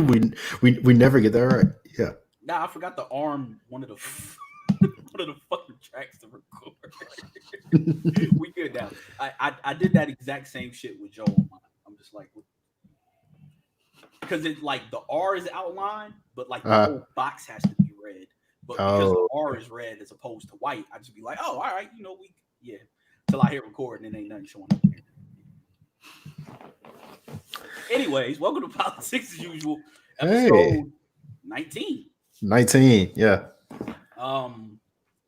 we never get that right. Yeah. Nah, I forgot to arm one of the one of the fucking tracks to record. We good now. I did that exact same shit with Joe on mine. I'm just like, because it's like the R is outlined, but like the Uh, whole box has to be red. But because the oh, R is red as opposed to white, I just be like, oh, all right, we yeah. Till I hit record and then ain't nothing showing up here. Anyways, welcome to Politics as Usual, hey, episode 19. 19. Yeah.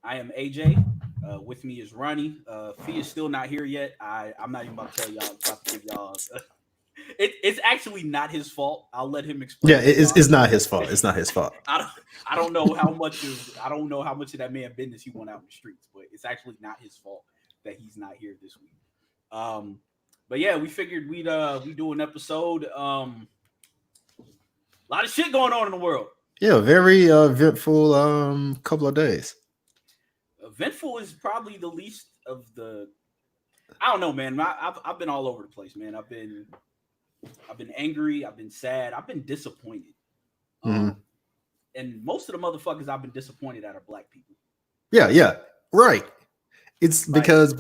I am AJ. With me is Ronnie. Fee is still not here yet. I'm not even about to tell y'all. About to give y'all. It's actually not his fault. I'll let him Yeah, explain it to y'all. it's not his fault. It's not his fault. I don't know how much of that man business he went out in the streets, but it's actually not his fault that he's not here this week. But yeah, we figured we do an episode. A lot of shit going on in the world. Yeah, very eventful couple of days. Eventful is probably the least of the. I don't know, man. I've been all over the place, man. I've been angry. I've been sad. I've been disappointed. And most of the motherfuckers I've been disappointed at are black people. Yeah, right. It's Like, because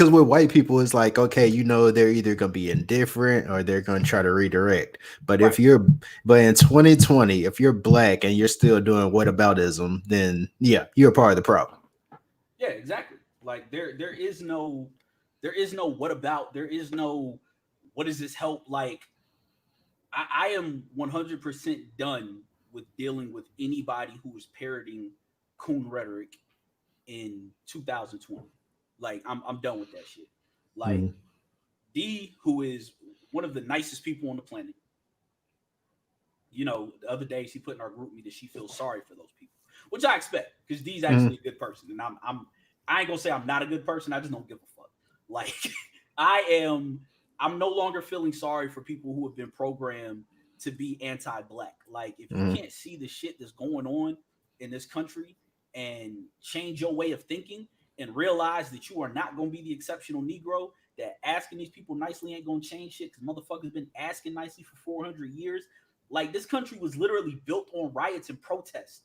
with white people, it's like, okay, they're either gonna be indifferent or they're gonna try to redirect. But right. but in 2020, if you're black and you're still doing whataboutism, then yeah, you're part of the problem. Yeah, exactly. Like there is no what about, there is no what does this help. Like I am 100% done with dealing with anybody who is parroting coon rhetoric in 2020. Like I'm done with that shit. Like D, who is one of the nicest people on the planet. The other day she put in our group me that she feels sorry for those people, which I expect because D's actually a good person, and I ain't gonna say I'm not a good person. I just don't give a fuck. Like I'm no longer feeling sorry for people who have been programmed to be anti-black. Like if you can't see the shit that's going on in this country and change your way of thinking and realize that you are not going to be the exceptional Negro, that asking these people nicely ain't going to change shit because motherfuckers been asking nicely for 400 years. Like this country was literally built on riots and protests.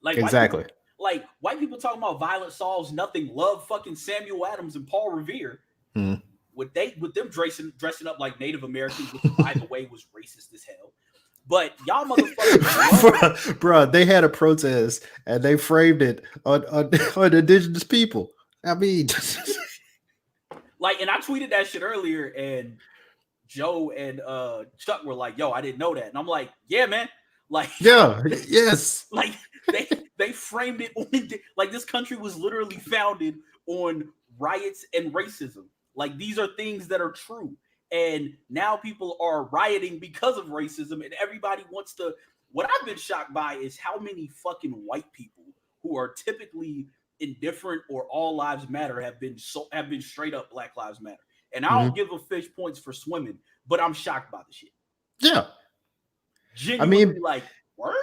Like exactly. White people talking about violence solves nothing. Love fucking Samuel Adams and Paul Revere. With them dressing up like Native Americans, which by the way was racist as hell. But y'all motherfuckers, bro, they had a protest and they framed it on indigenous people. I mean, and I tweeted that shit earlier, and Joe and Chuck were like, "Yo, I didn't know that," and I'm like, "Yeah, man." Like, yeah, yes. Like they framed it on like this country was literally founded on riots and racism. Like these are things that are true. And now people are rioting because of racism, and everybody wants to. What I've been shocked by is how many fucking white people who are typically indifferent or all lives matter have been straight up Black Lives Matter. And I don't give a fish points for swimming, but I'm shocked by the shit. Yeah. Genuinely, like, word?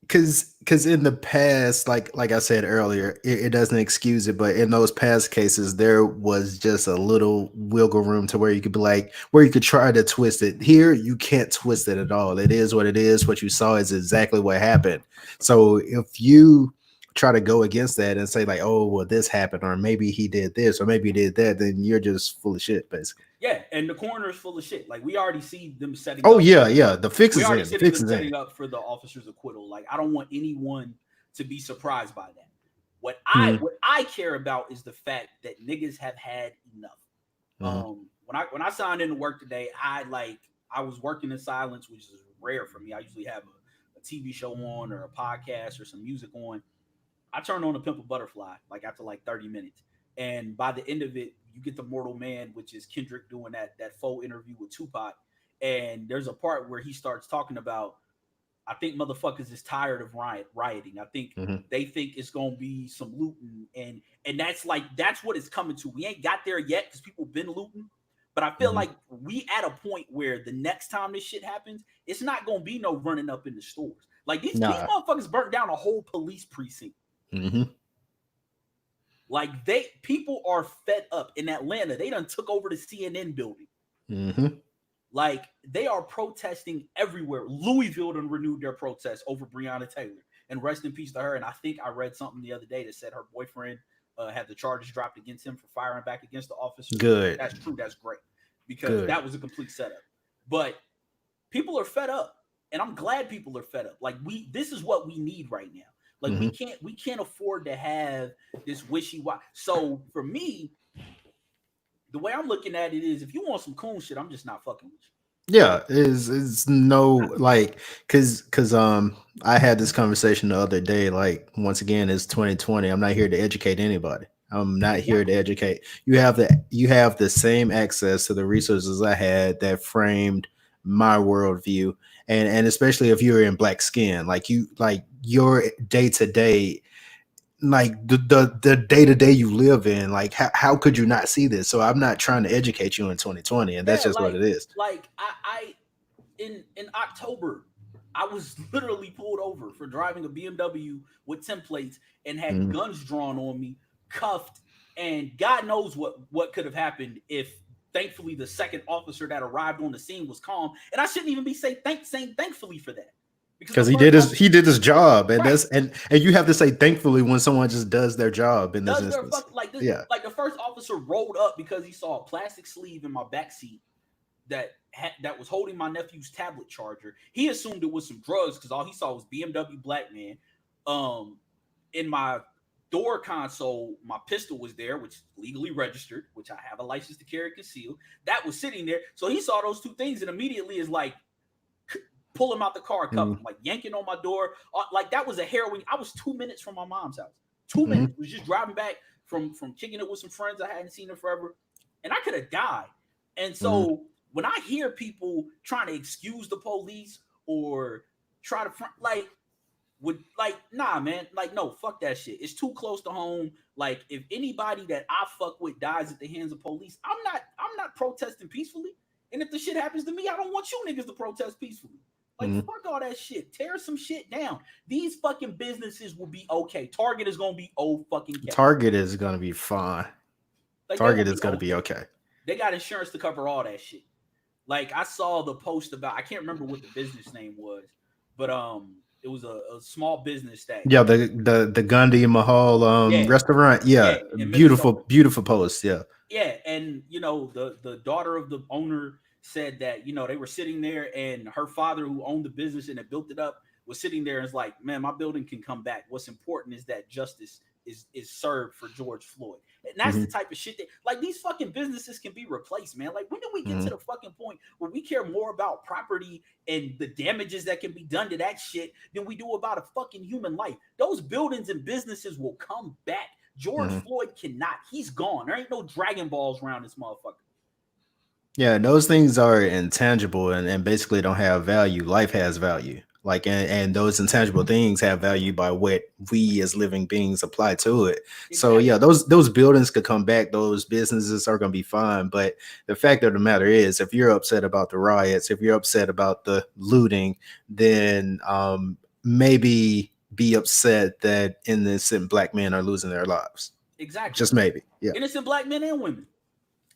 Because in the past, like I said earlier, it doesn't excuse it, but in those past cases, there was just a little wiggle room to where you could be like, where you could try to twist it. Here, you can't twist it at all. It is what it is. What you saw is exactly what happened. So if you try to go against that and say like, oh, well, this happened, or maybe he did this, or maybe he did that, then you're just full of shit, basically. Yeah, and the coroner is full of shit. Like we already see them setting. Oh up yeah. The fix is in. The setting up for the officer's acquittal. Like I don't want anyone to be surprised by that. What I care about is the fact that niggas have had enough. When I signed into work today, I was working in silence, which is rare for me. I usually have a TV show on or a podcast or some music on. I turned on a Pimp a Butterfly like after like 30 minutes. And by the end of it, you get the Mortal Man, which is Kendrick doing that faux interview with Tupac. And there's a part where he starts talking about, I think motherfuckers is tired of rioting. I think they think it's gonna be some looting, and that's what it's coming to. We ain't got there yet because people been looting, but I feel like we at a point where the next time this shit happens, it's not gonna be no running up in the stores. Like these motherfuckers burnt down a whole police precinct. Like people are fed up in Atlanta. They done took over the CNN building. Like they are protesting everywhere. Louisville done renewed their protest over Breonna Taylor, and rest in peace to her. And I think I read something the other day that said her boyfriend had the charges dropped against him for firing back against the officer. Good. That's true. That's great because Good. that was a complete setup. But people are fed up, and I'm glad people are fed up. Like this is what we need right now. Like we can't afford to have this wishy-washy. So for me, the way I'm looking at it is, if you want some cool shit, I'm just not fucking with you. Yeah, is no like cause I had this conversation the other day. Like once again, it's 2020. I'm not here to educate anybody. I'm not here to educate. You have the same access to the resources I had that framed my worldview, and especially if you're in black skin, like your day to day, like the day to day you live in, like how could you not see this? So I'm not trying to educate you in 2020, and that's just what it is. Like I in October, I was literally pulled over for driving a BMW with templates and had guns drawn on me, cuffed, and God knows what could have happened if thankfully the second officer that arrived on the scene was calm. And I shouldn't even be saying thankfully for that. Because he did his job, and that's and you have to say thankfully when someone just does their job in this instance. Like the first officer rolled up because he saw a plastic sleeve in my backseat that was holding my nephew's tablet charger. He assumed it was some drugs because all he saw was BMW black man. In my door console, my pistol was there, which is legally registered, which I have a license to carry concealed. That was sitting there. So he saw those two things and immediately is like, pull him out the car, cuff him, like yanking on my door. Like that was a harrowing. I was 2 minutes from my mom's house. 2 minutes. Was just driving back from kicking it with some friends I hadn't seen in forever. And I could have died. And so when I hear people trying to excuse the police or try to nah, man, like, no, fuck that shit. It's too close to home. Like, if anybody that I fuck with dies at the hands of police, I'm not protesting peacefully. And if the shit happens to me, I don't want you niggas to protest peacefully. Like, fuck all that shit. Tear some shit down. These fucking businesses will be okay. Target is gonna be fucking okay. Target is gonna be fine. Like, Target is gonna be okay. They got insurance to cover all that shit. Like, I saw the post about, I can't remember what the business name was, but it was a small business that the Gandhi Mahal restaurant. Yeah, beautiful post. Yeah, and the daughter of the owner said that they were sitting there and her father, who owned the business and had built it up, was sitting there and is like, man, my building can come back. What's important is that justice is served for George Floyd. And that's the type of shit that, like, these fucking businesses can be replaced, man. Like, when do we get to the fucking point where we care more about property and the damages that can be done to that shit than we do about a fucking human life? Those buildings and businesses will come back. George Floyd cannot. He's gone. There ain't no Dragon Balls around this motherfucker. Yeah, those things are intangible and basically don't have value. Life has value. Like, and those intangible things have value by what we as living beings apply to it. Exactly. So yeah, those buildings could come back. Those businesses are going to be fine. But the fact of the matter is, if you're upset about the riots, if you're upset about the looting, then maybe be upset that innocent black men are losing their lives. Exactly. Just maybe. Yeah. Innocent black men and women.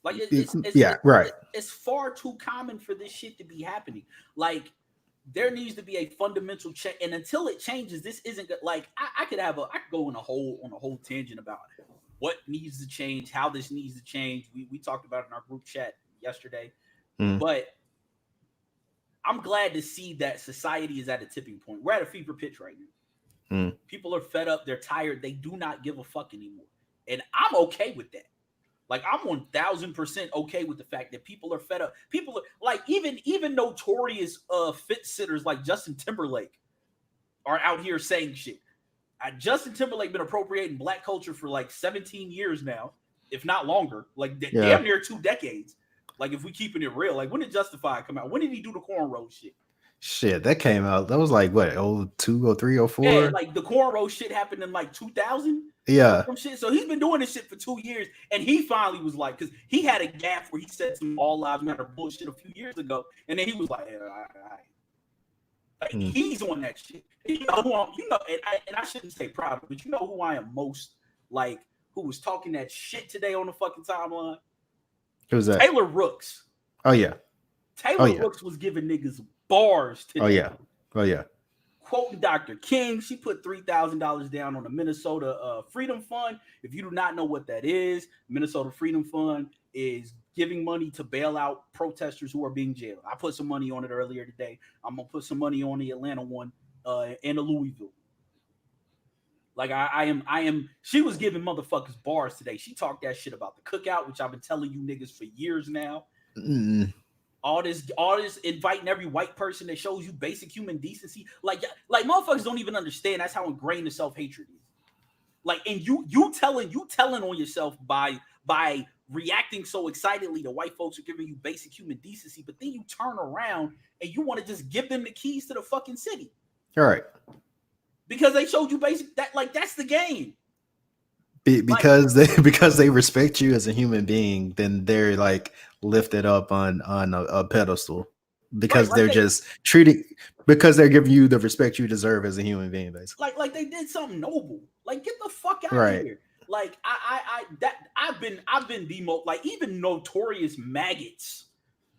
Like it's far too common for this shit to be happening. Like, there needs to be a fundamental change, and until it changes, this isn't good. Like, I could go on a whole tangent about what needs to change, how this needs to change. We talked about it in our group chat yesterday, but I'm glad to see that society is at a tipping point. We're at a fever pitch right now. People are fed up. They're tired. They do not give a fuck anymore, and I'm okay with that. Like, I'm 1000% okay with the fact that people are fed up. People are like, even notorious fit sitters like Justin Timberlake are out here saying shit. Justin Timberlake been appropriating black culture for like 17 years now, if not longer. Like, damn near 2 decades. Like, if we keeping it real, like, when did Justified come out? When did he do the cornrow shit? Shit, that came out. That was like what, 02, 03, 04? Yeah, like the cornrow shit happened in like 2000. Yeah. Shit. So he's been doing this shit for 2 years, and he finally was like, because he had a gaffe where he said some all lives matter bullshit a few years ago, and then he was like, he's on that shit. And I shouldn't say proud, but you know who I am most like, who was talking that shit today on the fucking timeline? Who's that? Taylor Rooks. Oh yeah. Taylor Rooks was giving niggas bars today. Oh yeah. Oh yeah. Quoting Dr. King, she put $3,000 down on the Minnesota Freedom Fund. If you do not know what that is, Minnesota Freedom Fund is giving money to bail out protesters who are being jailed. I put some money on it earlier today. I'm gonna put some money on the Atlanta one and the Louisville. Like I am. She was giving motherfuckers bars today. She talked that shit about the cookout, which I've been telling you niggas for years now. All this inviting every white person that shows you basic human decency. Like motherfuckers don't even understand that's how ingrained the self-hatred is. Like, and you telling on yourself by reacting so excitedly to white folks are giving you basic human decency, but then you turn around and you want to just give them the keys to the fucking city. All right. Because they showed you basic that's the game. Because they respect you as a human being, then they're like lifted up on a pedestal because they're just treating because they're giving you the respect you deserve as a human being, basically. Like they did something noble. Like, get the fuck out of here. Like I've been the most, like, even notorious maggots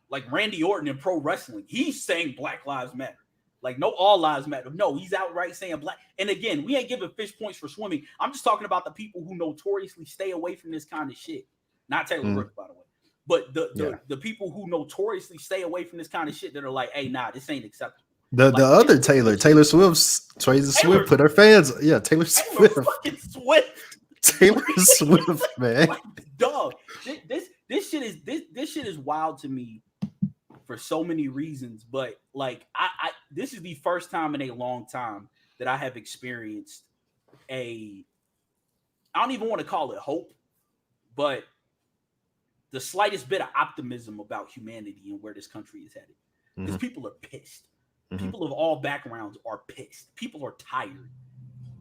like Randy Orton in pro wrestling. He's saying Black Lives Matter. Like, no, all lives matter. No, he's outright saying black. And again, we ain't giving fish points for swimming. I'm just talking about the people who notoriously stay away from this kind of shit. Not Taylor Rooks, by the way. But the people who notoriously stay away from this kind of shit that are like, hey, nah, this ain't acceptable. The other Taylor Swift put her fans. Yeah, Taylor Swift. Taylor Swift, man. Like, dog, this shit is wild to me for so many reasons. But like, I this is the first time in a long time that I have experienced I don't even want to call it hope, but the slightest bit of optimism about humanity and where this country is headed. Because people are pissed. People of all backgrounds are pissed. People are tired.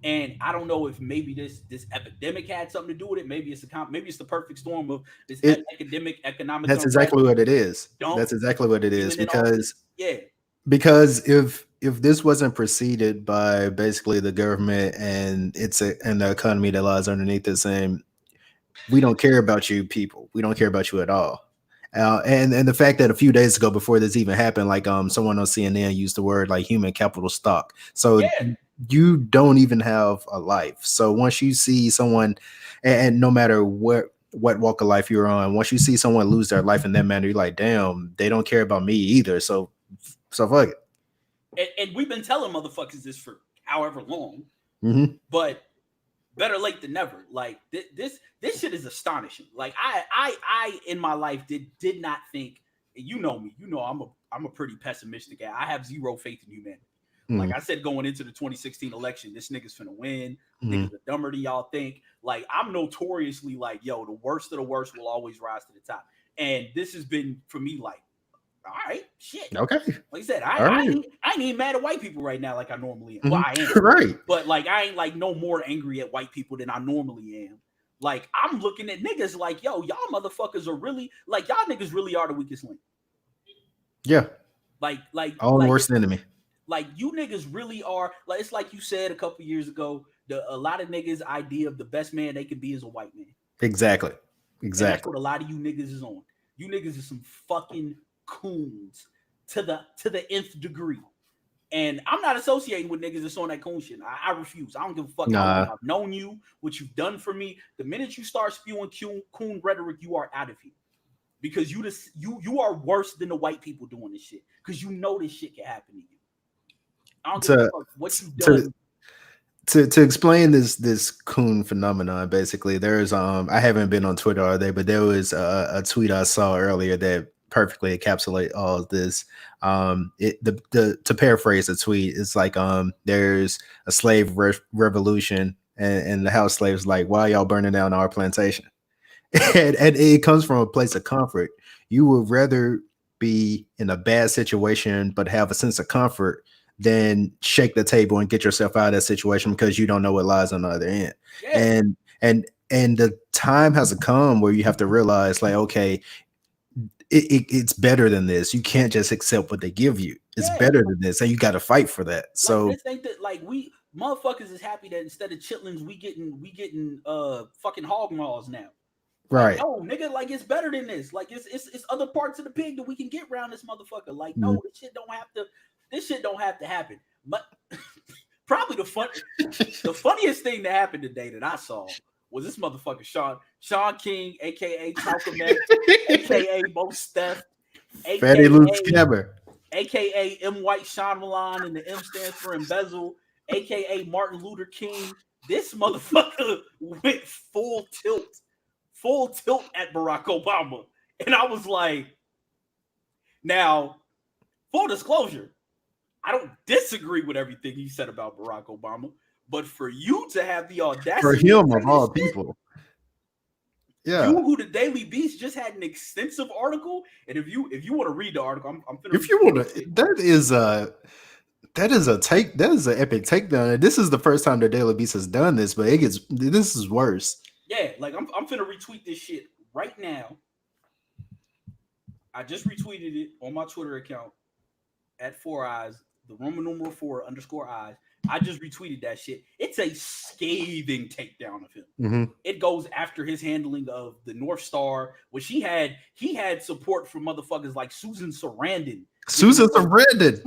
And I don't know if maybe this epidemic had something to do with it. Maybe it's the perfect storm of this economic. That's exactly what it is. That's exactly what it is. Because if this wasn't preceded by basically the government and the economy that lies underneath it saying, we don't care about you people. We don't care about you at all. And the fact that a few days ago, before this even happened, like someone on CNN used the word like human capital stock. So you don't even have a life. So once you see someone, and no matter what walk of life you're on, once you see someone lose their life in that manner, you're like, damn, they don't care about me either. So fuck it. And we've been telling motherfuckers this for however long, but better late than never. Like this shit is astonishing. Like I in my life did not think, you know me, you know I'm a pretty pessimistic guy. I have zero faith in humanity. Like I said, going into the 2016 election, this nigga's finna win. Niggas are dumber than y'all think. Like, I'm notoriously like, yo, the worst of the worst will always rise to the top. And this has been for me like, all right, shit. Okay. Like I said, I ain't even mad at white people right now like I normally am. Well, I am. Right. But like, I ain't like no more angry at white people than I normally am. Like, I'm looking at niggas like, yo, y'all motherfuckers are really, like, y'all niggas really are the weakest link. Yeah. Like own worst enemy. Like, you niggas really are, like, it's like you said a couple years ago, a lot of niggas' idea of the best man they can be is a white man. Exactly. And that's what a lot of you niggas is on. You niggas is some fucking coons to the nth degree. And I'm not associating with niggas that's on that coon shit. I refuse. I don't give a fuck how long I've known you, what you've done for me. The minute you start spewing coon rhetoric, you are out of here. Because you are worse than the white people doing this shit. Because you know this shit can happen to you. I don't give a fuck what you've done. To explain this coon phenomenon, basically, there's I haven't been on Twitter all day, but there was a tweet I saw earlier that perfectly encapsulate all of this. To paraphrase the tweet, it's like there's a slave revolution, and the house slaves like, why y'all burning down our plantation? and it comes from a place of comfort. You would rather be in a bad situation but have a sense of comfort than shake the table and get yourself out of that situation because you don't know what lies on the other end. Yeah. And the time has come where you have to realize, like, okay, it's better than this. You can't just accept what they give you. It's better than this, and you got to fight for that. So this ain't that, like, we motherfuckers is happy that instead of chitlins, we getting fucking hog maws now. Right. No, nigga, like it's better than this. Like it's other parts of the pig that we can get around this motherfucker. Like, no, this shit don't have to happen. But probably the funniest thing that happened today that I saw was this motherfucker Sean King, aka Malcolm X, aka Mos Steph, Fatty Luke Scammer, aka M White Shyamalan, and the M stands for embezzle, aka Martin Luther King. This motherfucker went full tilt at Barack Obama. And I was like, now, full disclosure, I don't disagree with everything he said about Barack Obama, but for you to have the audacity for him of all people, yeah, you who the Daily Beast just had an extensive article, and if you want to read the article, I'm finna if you want to, that is an epic takedown. And this is the first time the Daily Beast has done this, but this is worse. Yeah, like I'm finna retweet this shit right now. I just retweeted it on my Twitter account at 4eyes, the Roman numeral 4_eyes. I just retweeted that shit. It's a scathing takedown of him. Mm-hmm. It goes after his handling of the North Star, which he had support from motherfuckers like Susan Sarandon. Susan Sarandon.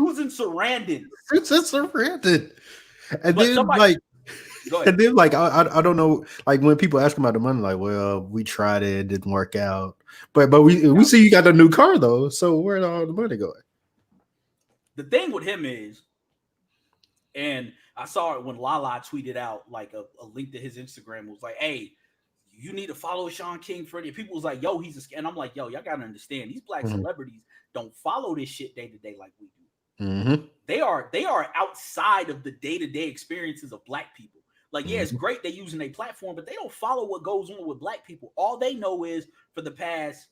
And then somebody, and then like I don't know, like when people ask him about the money, like, well, we tried it didn't work out. But we see you got a new car though. So where'd all the money going? The thing with him is, and I saw it when Lala tweeted out like a link to his Instagram. It was like, hey, you need to follow Sean King for it. People was like, yo, he's a, and I'm like, yo, y'all gotta understand, these black celebrities don't follow this shit day to day like we do. Mm-hmm. They are outside of the day-to-day experiences of black people. Like, yeah, it's great they're using their platform, but they don't follow what goes on with black people. All they know is for the past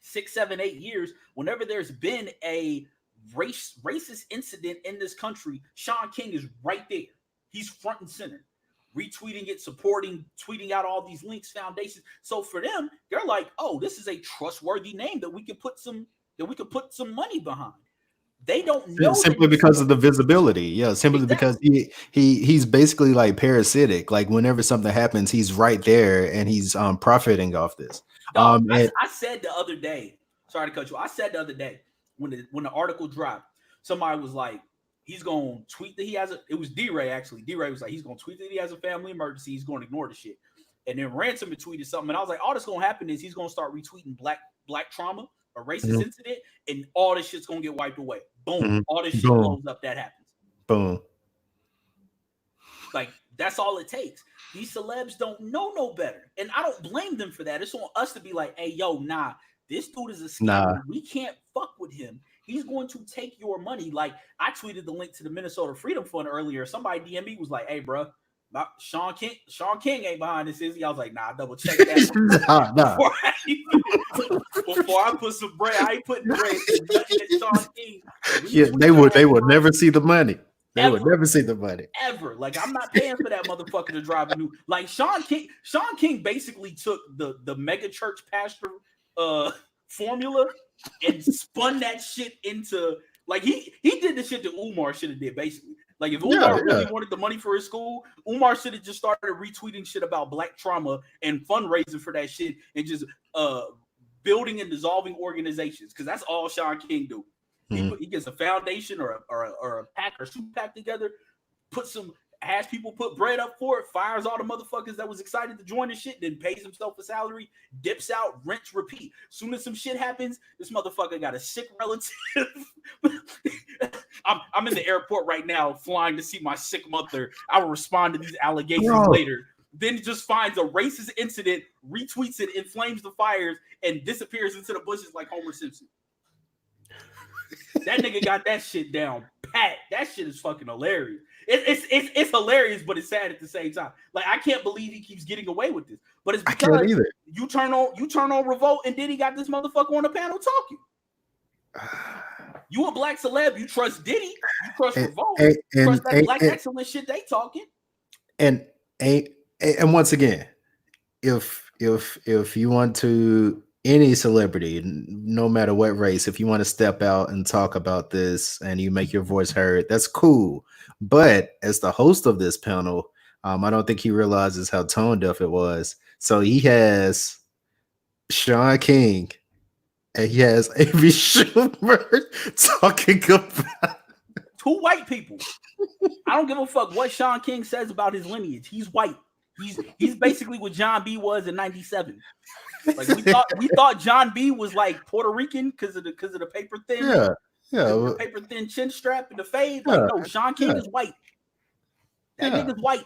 6, 7, 8 years, whenever there's been a racist incident in this country, Sean King is right there. He's front and center, retweeting it, supporting, tweeting out all these links, foundations. So for them, they're like, oh, this is a trustworthy name that we can put some money behind. They don't know simply because of the visibility. Yeah, simply because he's basically like parasitic. Like whenever something happens, he's right there and he's profiting off this. I said the other day, sorry to cut you. I said the other day when the article dropped, somebody was like, he's gonna tweet that he has it was D-Ray actually. D-Ray was like, he's gonna tweet that he has a family emergency, he's gonna ignore the shit. And then Ransom had tweeted something, and I was like, all that's gonna happen is he's gonna start retweeting black trauma, a racist incident, and all this shit's gonna get wiped away. Boom. All this shit blows up, that happens. Boom. Like, that's all it takes. These celebs don't know no better. And I don't blame them for that. It's on us to be like, hey, yo, nah, this dude is a scammer. Nah. We can't fuck with him. He's going to take your money. Like, I tweeted the link to the Minnesota Freedom Fund earlier. Somebody DM me was like, hey, bro, Sean King ain't behind this, is he? I was like, nah, double check that. Nah. Before I put some bread, I ain't putting bread in Sean King. Yeah, they would never see the money. They would never see the money. Ever. Like, I'm not paying for that motherfucker to drive a new. Like, Sean King basically took the mega church pastor formula and spun that shit into, like, he did the shit that Umar should have did, basically. Like, if Umar really wanted the money for his school, Umar should have just started retweeting shit about black trauma and fundraising for that shit and just building and dissolving organizations, because that's all Sean King do. He gets a foundation or a pack or super pack together, has people put bread up for it, fires all the motherfuckers that was excited to join the shit, then pays himself a salary, dips out, rents, repeat. Soon as some shit happens, this motherfucker got a sick relative. I'm in the airport right now flying to see my sick mother. I will respond to these allegations later. Then he just finds a racist incident, retweets it, inflames the fires, and disappears into the bushes like Homer Simpson. That nigga got that shit down pat. That shit is fucking hilarious. It's hilarious, but it's sad at the same time. Like, I can't believe he keeps getting away with this. But it's because you turn on Revolt, and Diddy got this motherfucker on the panel talking. You a black celeb, you trust Diddy, you trust Revolt, you trust that black excellent shit they talking. And once again, if you want to, any celebrity, no matter what race, if you want to step out and talk about this and you make your voice heard, that's cool. But as the host of this panel, I don't think he realizes how tone deaf it was. So he has Sean King, and he has A.B. Schumer talking about two white people. I don't give a fuck what Sean King says about his lineage. He's white. He's basically what John B was in '97. Like we thought John B was like Puerto Rican because of the paper thin, the paper thin chin strap and the fade. Like no, Sean King is white. That nigga's white.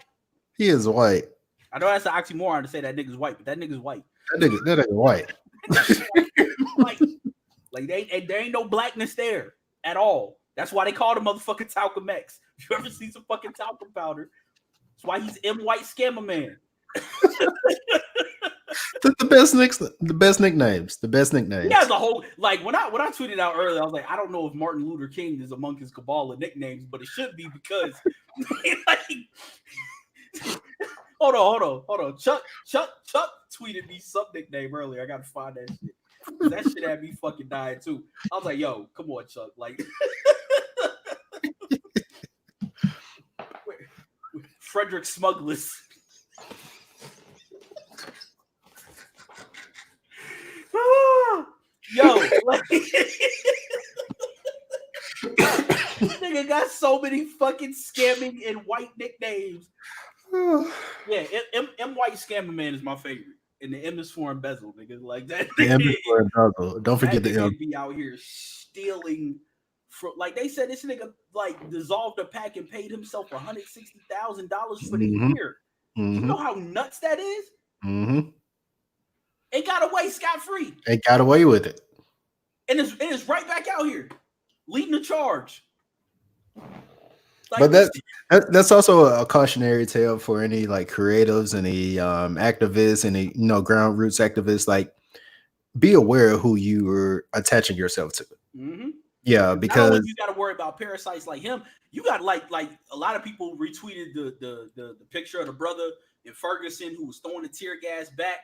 He is white. I know that's an oxymoron to say that nigga's white, but that nigga's white. That nigga white. White. Like there ain't no blackness there at all. That's why they call the motherfucking Talcum X. If you ever see some fucking talcum powder, that's why he's M. White Scammer Man. The best nicknames. The best nicknames. He has a whole like when I tweeted out earlier, I was like, I don't know if Martin Luther King is among his cabal of nicknames, but it should be because like, hold on. Chuck tweeted me some nickname earlier. I gotta find that shit. That shit had me fucking dying too. I was like, yo, come on, Chuck. Like Frederick Smugglers. Yo, like nigga got so many fucking scamming and white nicknames. Yeah, M. White Scammer Man is my favorite. And the M is for embezzle, nigga. Like that. The M is for embezzle. Don't forget the M. Be out here stealing. Like they said, this nigga like dissolved a pack and paid himself $160,000 for the year. You know how nuts that is? It got away scot-free. It got away with it. And it's right back out here, leading the charge. Like, but that's also a cautionary tale for any like creatives, any activists, any ground roots activists. Like, be aware of who you are attaching yourself to. Yeah, because you got to worry about parasites like him. You got like a lot of people retweeted the picture of the brother in Ferguson who was throwing the tear gas back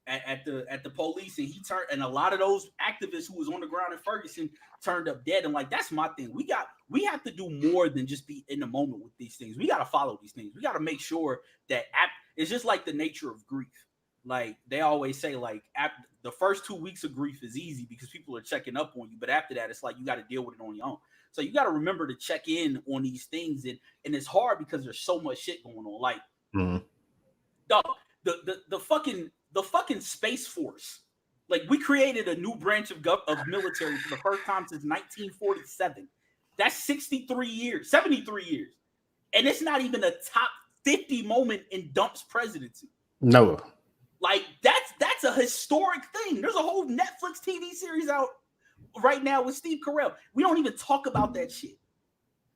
at the police, and he turned, and a lot of those activists who was on the ground in Ferguson turned up dead. And like, that's my thing. We have to do more than just be in the moment with these things. We got to follow these things. We got to make sure that it's just like the nature of grief. Like they always say, like the first 2 weeks of grief is easy because people are checking up on you, but after that, it's like you got to deal with it on your own. So you got to remember to check in on these things, and it's hard because there's so much shit going on. Like, dog, the fucking Space Force. Like, we created a new branch of military for the first time since 1947. That's 73 years. And it's not even a top 50 moment in Dump's presidency. No. Like, that's a historic thing. There's a whole Netflix TV series out right now with Steve Carell. We don't even talk about that shit.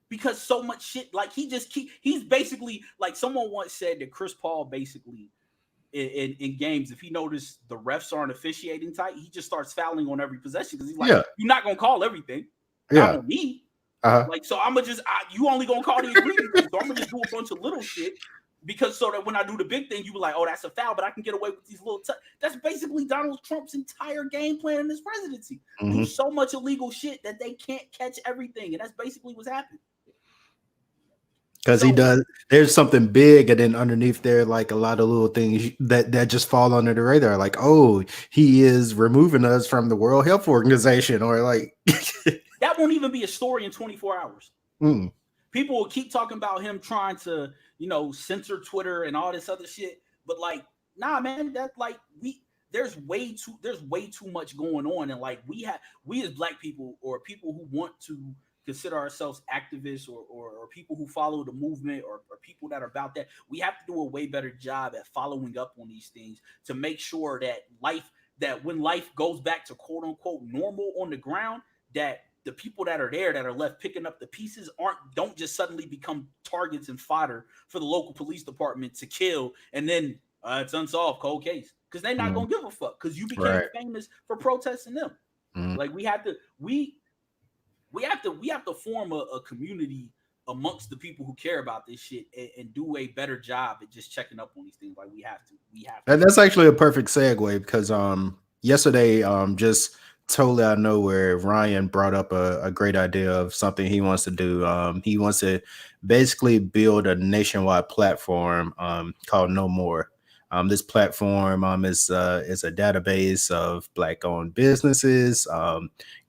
Because so much shit, like, he's basically, like, someone once said that Chris Paul basically in games, if he noticed the refs aren't officiating tight, he just starts fouling on every possession because he's like, you're not gonna call everything. Not on me. Like, so I'm gonna you only gonna call the ingredient, so I'm gonna just do a bunch of little shit because so that when I do the big thing, you be like, oh, that's a foul, but I can get away with these little. That's basically Donald Trump's entire game plan in his presidency. Do so much illegal shit that they can't catch everything, and that's basically what's happening. Because he does, there's something big, and then underneath there, like a lot of little things that just fall under the radar. Like, oh, he is removing us from the World Health Organization, or like that won't even be a story in 24 hours. People will keep talking about him trying to, censor Twitter and all this other shit. But like, nah, man, that's like there's way too much going on, and like we as Black people or people who want to consider ourselves activists or people who follow the movement or people that are about that, we have to do a way better job at following up on these things to make sure that when life goes back to quote unquote normal on the ground, that the people that are there that are left picking up the pieces don't just suddenly become targets and fodder for the local police department to kill, and then it's unsolved cold case because they're not gonna give a fuck because you became famous for protesting them. Like we have to form a community amongst the people who care about this shit and do a better job at just checking up on these things. Like we have to. And that's actually a perfect segue because yesterday, just totally out of nowhere, Ryan brought up a great idea of something he wants to do. He wants to basically build a nationwide platform called No More. This platform is a database of Black-owned businesses,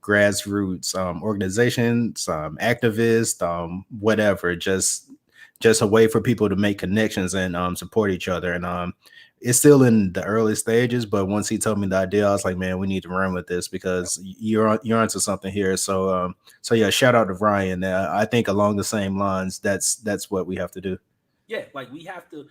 grassroots organizations, activists, whatever. Just a way for people to make connections and support each other. And it's still in the early stages, but once he told me the idea, I was like, man, we need to run with this because you're onto something here. So yeah, shout out to Ryan. I think along the same lines, that's what we have to do. Yeah, like we have to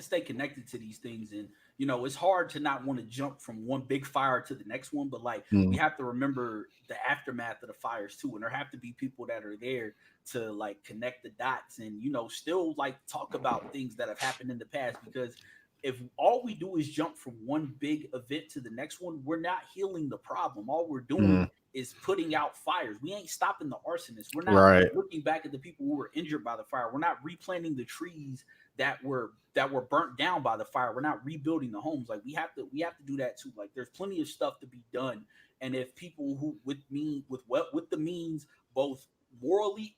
stay connected to these things. And it's hard to not want to jump from one big fire to the next one, but like we Mm, have to remember the aftermath of the fires too. And there have to be people that are there to like connect the dots and still like talk about things that have happened in the past, because if all we do is jump from one big event to the next one, we're not healing the problem. All we're doing mm, is putting out fires. We ain't stopping the arsonists. We're not right. looking back at the people who were injured by the fire. We're not replanting the trees that were burnt down by the fire. We're not rebuilding the homes. Like we have to do that too. Like there's plenty of stuff to be done. And if people who with the means, both morally,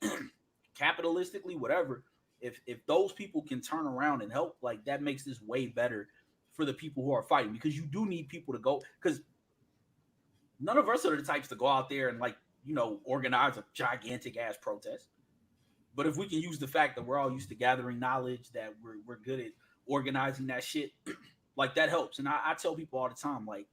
capitalistically, whatever, if those people can turn around and help, like that makes this way better for the people who are fighting, because you do need people to go, because none of us are the types to go out there and like organize a gigantic ass protest. But if we can use the fact that we're all used to gathering knowledge, that we're good at organizing that shit, like that helps. And I tell people all the time, like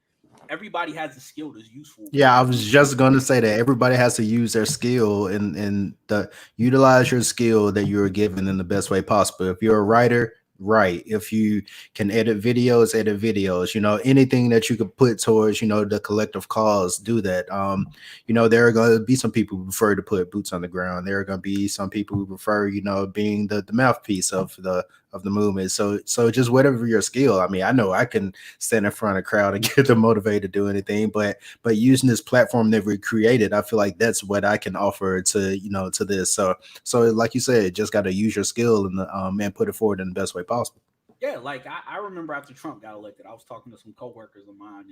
everybody has a skill that's useful. Yeah, I was just going to say that everybody has to use their skill and the utilize your skill that you are given in the best way possible. If you're a writer, write. If you can edit videos, edit videos. Anything that you could put towards the collective cause, do that. There are going to be some people who prefer to put boots on the ground. There are going to be some people who prefer being the mouthpiece of the movement. So just whatever your skill. I mean, I know I can stand in front of a crowd and get them motivated to do anything, but using this platform that we created, I feel like that's what I can offer to this. So like you said, just got to use your skill and put it forward in the best way possible. Yeah, like I remember after Trump got elected, I was talking to some coworkers of mine,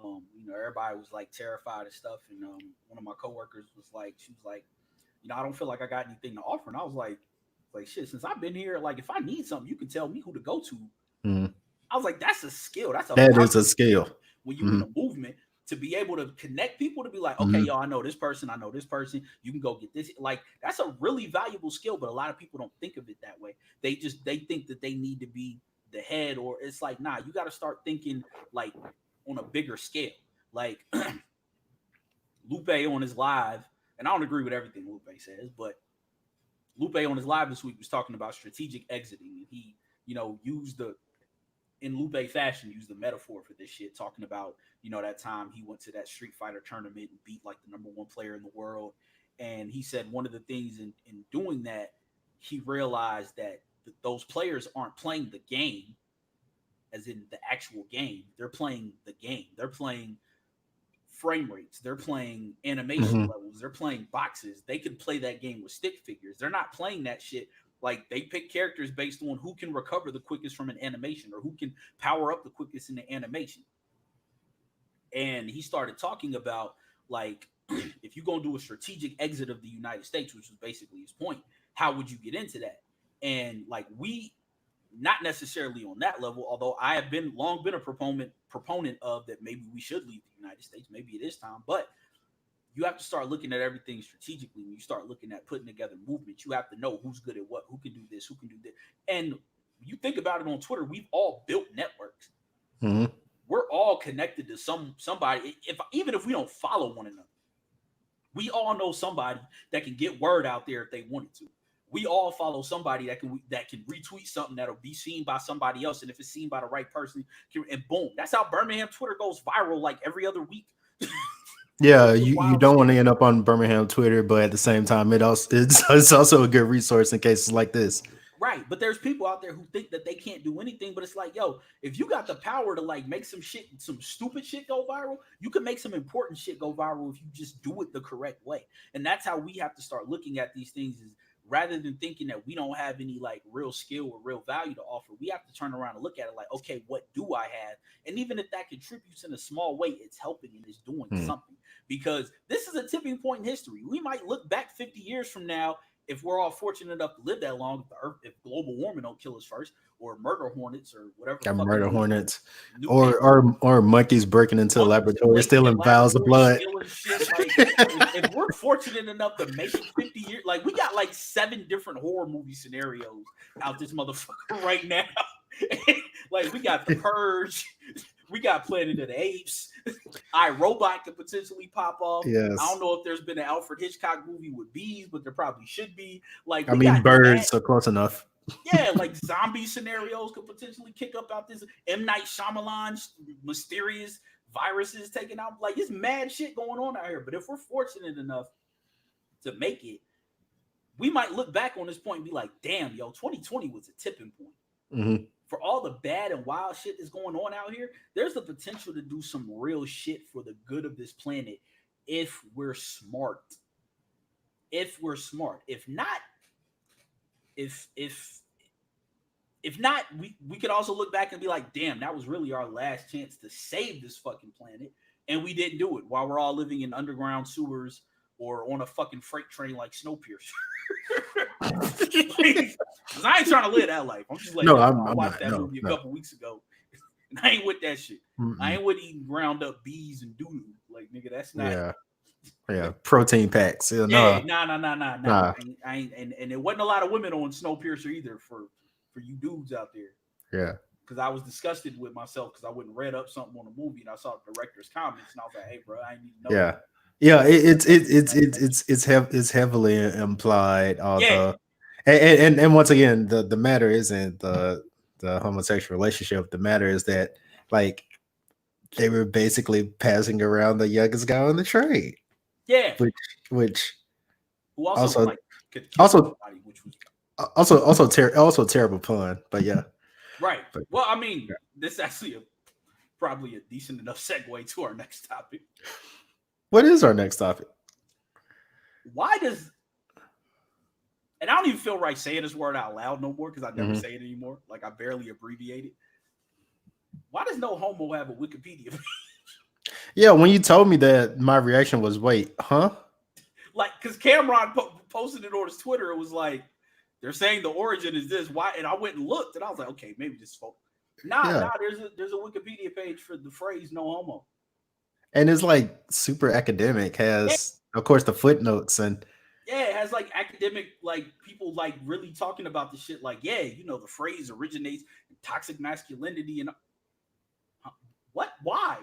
and everybody was like terrified and stuff. And one of my coworkers she was like, I don't feel like I got anything to offer. And I was like shit, since I've been here, like if I need something, you can tell me who to go to. Mhm. I was like, that's a skill. That's a That is a valuable skill. skill when you in Hmm. a movement, to be able to connect people, to be like, okay, Hmm. yo, I know this person, I know this person. You can go get this. Like that's a really valuable skill, but a lot of people don't think of it that way. They think that they need to be the head, or it's like, nah, you got to start thinking like on a bigger scale. Like Lupe on his live, and I don't agree with everything Lupe says, but Lupe on his live this week was talking about strategic exiting, and he, used the in Lupe fashion, used the metaphor for this shit, talking about that time he went to that Street Fighter tournament and beat like the number one player in the world, and he said one of the things in doing that, he realized that those players aren't playing the game, as in the actual game. They're playing the game. They're playing frame rates. They're playing animation Hmm. levels. They're playing boxes. They can play that game with stick figures. They're not playing that shit. Like they pick characters based on who can recover the quickest from an animation, or who can power up the quickest in the animation. And he started talking about like if you're gonna do a strategic exit of the United States, which was basically his point, how would you get into that? And like we, not necessarily on that level, although I have been long been a proponent of that, maybe we should leave the United States, maybe it is time. But you have to start looking at everything strategically. When you start looking at putting together movements, you have to know who's good at what, who can do this, who can do this. And you think about it, on Twitter, we've all built networks. Hmm. We're all connected to somebody. If even if we don't follow one another, we all know somebody that can get word out there if they wanted to. We all follow somebody that can retweet something that'll be seen by somebody else, and if it's seen by the right person, and boom, that's how Birmingham Twitter goes viral like every other week. Yeah, Some you wild don't want shit. to end up on Birmingham Twitter, but at the same time, it's also a good resource in cases like this. Right, but there's people out there who think that they can't do anything, but it's like, yo, if you got the power to like make some stupid shit go viral, you can make some important shit go viral if you just do it the correct way. And that's how we have to start looking at these things, is rather than thinking that we don't have any like real skill or real value to offer, we have to turn around and look at it like, okay, what do I have? And even if that contributes in a small way, it's helping and it's doing Hmm. something. Because this is a tipping point in history. We might look back 50 years from now, if we're all fortunate enough to live that long, if global warming don't kill us first, or murder hornets, or whatever the Got fuck murder hornets, nuclear or monkeys breaking into a monkeys laboratory, breaking in stealing vials of laboratories, blood. stealing shit. Like, if we're fortunate enough to make it 50 years, like we got like 7 different horror movie scenarios out this motherfucker right now. Like we got The Purge, we got Planet of the Apes. iRobot could potentially pop off. Yes. I don't know if there's been an Alfred Hitchcock movie with bees, but there probably should be. Like, I mean, birds are close enough. Yeah, like zombie scenarios could potentially kick up out this. M. Night Shyamalan's mysterious viruses taking out. Like, it's mad shit going on out here. But if we're fortunate enough to make it, we might look back on this point and be like, damn, yo, 2020 was a tipping point. Mm-hmm. For all the bad and wild shit that's going on out here, there's the potential to do some real shit for the good of this planet if we're smart. If we're smart. If not, if not, we could also look back and be like, damn, that was really our last chance to save this fucking planet, and we didn't do it while we're all living in underground sewers or on a fucking freight train like Snowpiercer. Because I ain't trying to live that life. I'm just like, I watched that movie a couple weeks ago, and I ain't with that shit. I ain't with eating ground up bees and doo-doo. Like, nigga, that's not. Yeah, protein packs. Nah. I ain't, and there wasn't a lot of women on Snowpiercer either for you dudes out there. Yeah. Because I was disgusted with myself because I wouldn't read up something on the movie and I saw the director's comments and I was like, hey, bro, I need to know. Yeah. Yeah, it's heavily implied. Also, and once again, the matter isn't the homosexual relationship. The matter is that, like, they were basically passing around the youngest guy on the train. Yeah, which who also like somebody, which was also terrible pun, but yeah. Right. But, well, I mean, this is actually probably a decent enough segue to our next topic. What is our next topic? Why does, and I don't even feel right saying this word out loud no more because I never say it anymore. Like, I barely abbreviate it. Why does No Homo have a Wikipedia page? Yeah, when you told me that, my reaction was, wait, huh? Like, because Cameron posted it on his Twitter. It was like, they're saying the origin is this. Why? And I went and looked, and I was like, okay, maybe this folk. Nah, there's a Wikipedia page for the phrase no homo. And it's like super academic, has of course the footnotes and it has like academic, like people like really talking about the shit. Like, the phrase originates in toxic masculinity and what? Why?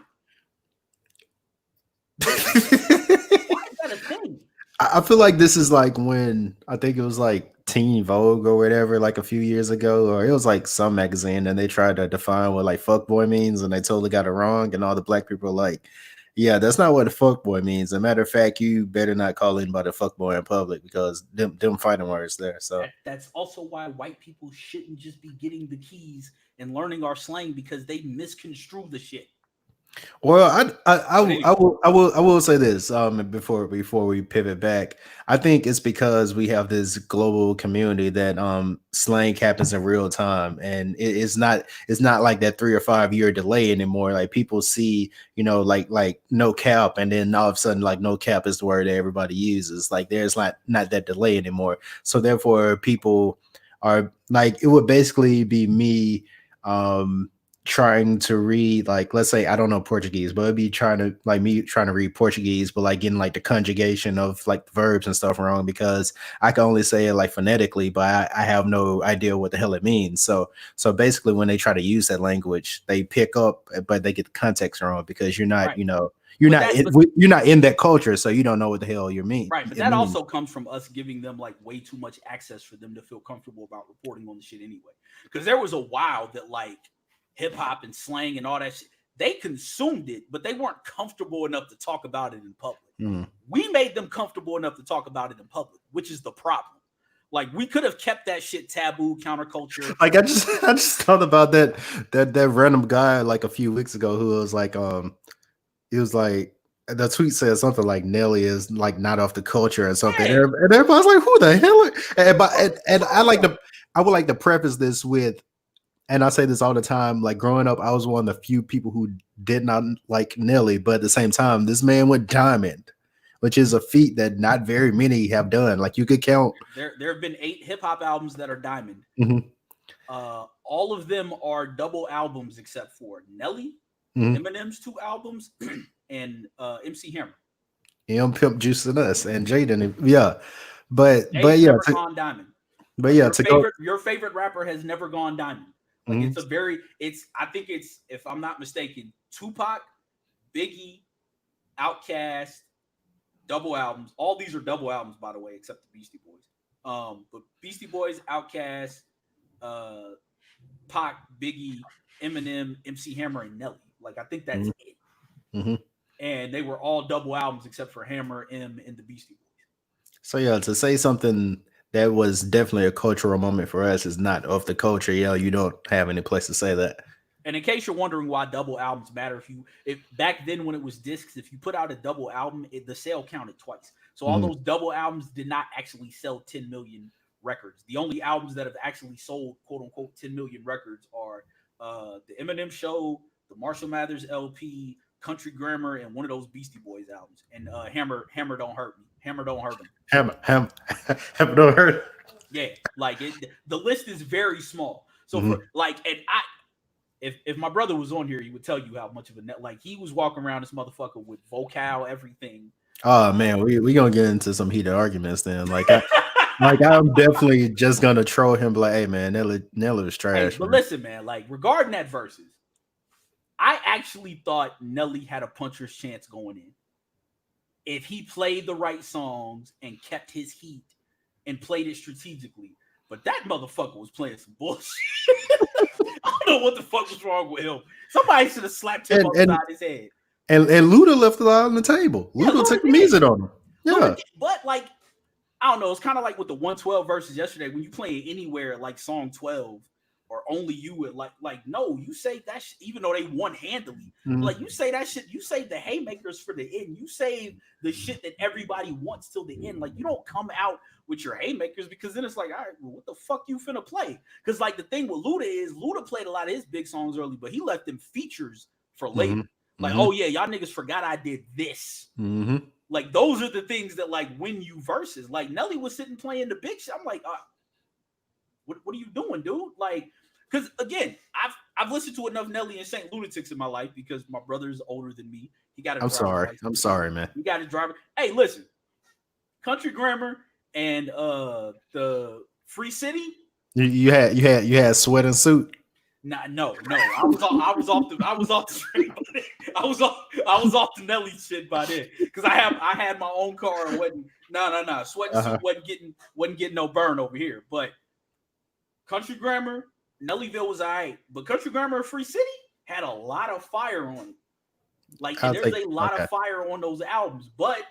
Why is that a thing? I feel like this is like when I think it was like Teen Vogue or whatever, like a few years ago, or it was like some magazine, and they tried to define what like fuckboy means, and they totally got it wrong. And all the black people are like, yeah, that's not what a fuckboy means. As a matter of fact, you better not call anybody a fuckboy in public because them fighting words there. So that's also why white people shouldn't just be getting the keys and learning our slang because they misconstrue the shit. Well, I will say this before we pivot back. I think it's because we have this global community that slang happens in real time, and it's not like that 3 or 5 year delay anymore. Like people see, like no cap, and then all of a sudden like no cap is the word that everybody uses. Like there's not that delay anymore. So therefore, people are like, it would basically be me trying to read, like, let's say I don't know Portuguese, but it'd be trying to read Portuguese, but like getting like the conjugation of like verbs and stuff wrong because I can only say it like phonetically, but I have no idea what the hell it means. So basically when they try to use that language, they pick up, but they get the context wrong because you're not, right. You're not in that culture, so you don't know what the hell you mean. Right, but that also comes from us giving them like way too much access for them to feel comfortable about reporting on the shit anyway. Because there was a while that like hip hop and slang and all that shit, they consumed it, but they weren't comfortable enough to talk about it in public. We made them comfortable enough to talk about it in public, which is the problem. Like we could have kept that shit taboo, counterculture. Like I just thought about that random guy like a few weeks ago who was like he was like, the tweet says something like Nelly is like not off the culture or something, and everybody's like, who the hell? And I would like to preface this with, and I say this all the time, like growing up, I was one of the few people who did not like Nelly, but at the same time, this man went diamond which is a feat that not very many have done. Like you could count. There have been 8 hip hop albums that are diamond. Mhm, All of them are double albums except for Nelly, mhm. Eminem's 2 albums, and MC Hammer. Pimp Juice and Us and Jaden. Yeah. But They've yeah, never gone diamond. but Like yeah, to go. your favorite rapper has never gone diamond. Like Mhm, I think it's, if I'm not mistaken, Tupac, Biggie, Outkast, double albums. All these are double albums, by the way, except the Beastie Boys. But Beastie Boys, Outkast, uh, Pac, Biggie, Eminem, MC Hammer, and Nelly. Like I think that's mhm, it. mhm. And they were all double albums except for Hammer, M, and the Beastie Boys. So yeah, to say something that was definitely a cultural moment for us is not of the culture. Yeah, you don't have any place to say that. And in case you're wondering why double albums matter, if back then when it was discs, if you put out a double album, the sale counted twice. So all Mhm, those double albums did not actually sell 10 million records. The only albums that have actually sold quote unquote 10 million records are the Eminem Show, the Marshall Mathers LP, Country Grammar, and one of those Beastie Boys albums. And Hammer don't hurt me. Hammer don't hurt him. have no heard. Yeah, like the list is very small. So Mhm. for like, and I if my brother was on here, he would tell you how much of a net. Like he was walking around this motherfucker with vocal everything. Oh man, we gonna get into some heated arguments then. Like I'm definitely just gonna troll him like, hey man, Nelly was Hey, trash, but man. listen, man. Like regarding that verses, I actually thought Nelly had a puncher's chance going in if he played the right songs and kept his heat and played it strategically. But that motherfucker was playing some bullshit. I don't know what the fuck was wrong with him. Somebody should have slapped him And upside his head. and Luda left it all on the table. Yeah, Luda Luda took him did. easy on him. Luda Yeah. did. But like, I don't know. It's kind of like with the 112 verses yesterday when you play anywhere like song 12 or only you at like no, you say that even though they won handily. Like you Mhm. say that shit, you save the haymakers for the end. You save the shit that everybody wants till the end. Like you don't come out with your haymakers because then it's like, all right, well, what the fuck you finna play? Because like the thing with Luda is Luda played a lot of his big songs early, but he left them features for later. Mhm. Like, Mhm. oh yeah, y'all niggas forgot I did this. Mhm. Like those are the things that like win you verses. Like Nelly was sitting playing the big shit. I'm like, what are you doing, dude? Like, because again, I've listened to enough Nelly and Saint Lunatics in my life because my brother's older than me. He got a I'm driver's sorry. I'm license. sorry, man. He got a driver. Hey, listen, Country Grammar and the Free City. You had sweat and suit. Nah, no. I was off the train by then. I was off the Nelly shit by then. Because I had my own car and wasn't Sweat and Uh-huh. Suit wasn't getting no burn over here. But Country Grammar, Nellyville was alright. But Country Grammar and Free City had a lot of fire on it. Like, and I'll there's take a lot okay. of fire on those albums, but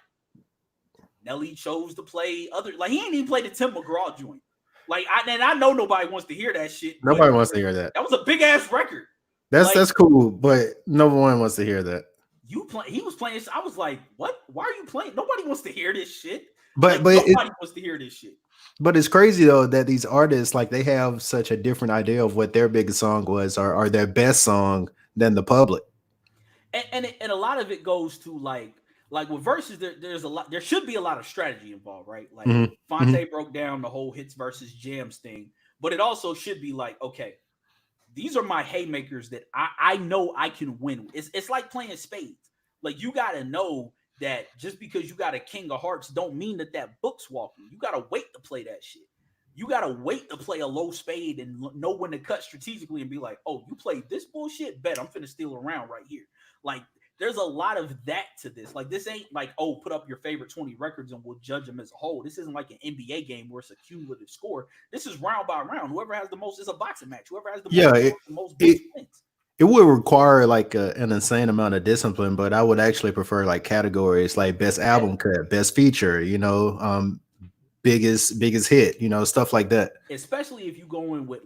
Nelly chose to play other. Like, he ain't even played the Tim McGraw joint. Like, I know nobody wants to hear that shit. But Nobody wants to hear that. that was a big ass record. That's cool, but no one wants to hear that. He was playing. I was like, what? Why are you playing? Nobody wants to hear this shit. But Nobody wants to hear this shit. But it's crazy though that these artists like they have such a different idea of what their biggest song was or their best song than the public. And a lot of it goes to like with verses. There's a lot. There should be a lot of strategy involved, right? Like Mhm. Fonte broke down the whole hits versus jams thing, but it also should be like, okay, these are my haymakers that I know I can win. It's like playing spades. Like you got to know that just because you got a king of hearts don't mean that book's walking. You got to wait to play that shit. You got to wait to play a low spade and know when to cut strategically and be like, oh, you played this bullshit? Bet I'm finna steal around right here. Like there's a lot of that to this. Like this ain't like, oh, put up your favorite 20 records and we'll judge them as a whole. This isn't like an NBA game where it's a cumulative score. This is round by round. Whoever has the most is a boxing match. Whoever has the most wins. It would require like an insane amount of discipline, but I would actually prefer like categories like best album cut, best feature, biggest hit, stuff like that. Especially if you go in with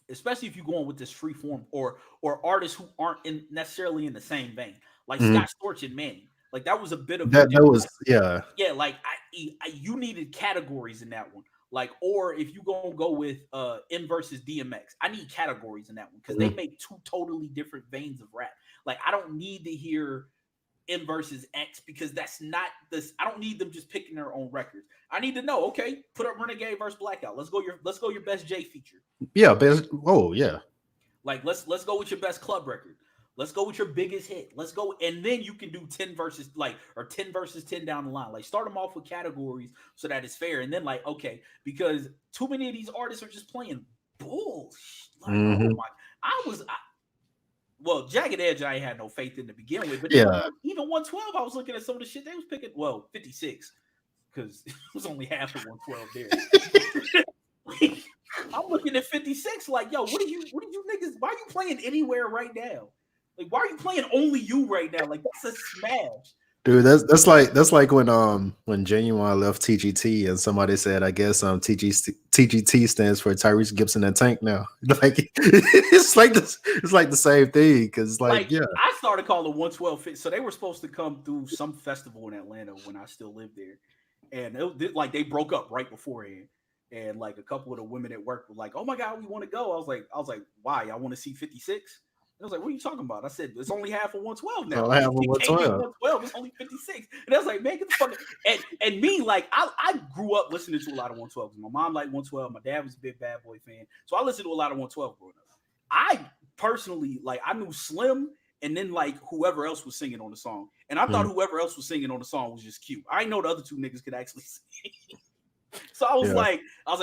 especially if you go in with this free form or artists who aren't necessarily in the same vein, like Scott Storch and Manny. Like that was a bit of that was yeah. Like you needed categories in that one. Like, or if you gonna go with M versus DMX, I need categories in that one because they make two totally different veins of rap. Like, I don't need to hear M versus X because that's not this. I don't need them just picking their own records. I need to know. Okay, put up Renegade versus Blackout. Let's go your best J feature. Yeah, but oh yeah. Like let's go with your best club record. Let's go with your biggest hit. Let's go, and then you can do 10 versus like or 10 versus 10 down the line. Like start them off with categories so that it's fair, and then like okay, because too many of these artists are just playing bullshit. Like oh my, well, Jagged Edge I had no faith in to begin with, but even 112 I was looking at some of the shit they was picking. Well, 56 because it was only half of 112 there. Like, I'm looking at 56 like, yo, what are you niggas, why are you playing Anywhere right now? Like, why are you playing Only You right now? Like, that's a smash. Dude, that's like when Genuine left TGT and somebody said, I guess TGT stands for Tyrese Gibson and Tank now. Like it's like the same thing because like yeah. I started calling 112 fit. So they were supposed to come through some festival in Atlanta when I still lived there, and like they broke up right beforehand. And like a couple of the women at work were like, "Oh my god, we want to go." I was like, "Why? I want to see 56." I was like, "What are you talking about?" I said, "It's only half of 112 now. Half of 112. 112. It's only 56." And I was like, "Man, get the fuck." And me, like, I grew up listening to a lot of 112. My mom liked 112. My dad was a big Bad Boy fan, so I listened to a lot of 112 growing up. I personally like I knew Slim and then like whoever else was singing on the song, and I thought whoever else was singing on the song was just cute. I didn't know the other two niggas could actually sing. So I was like,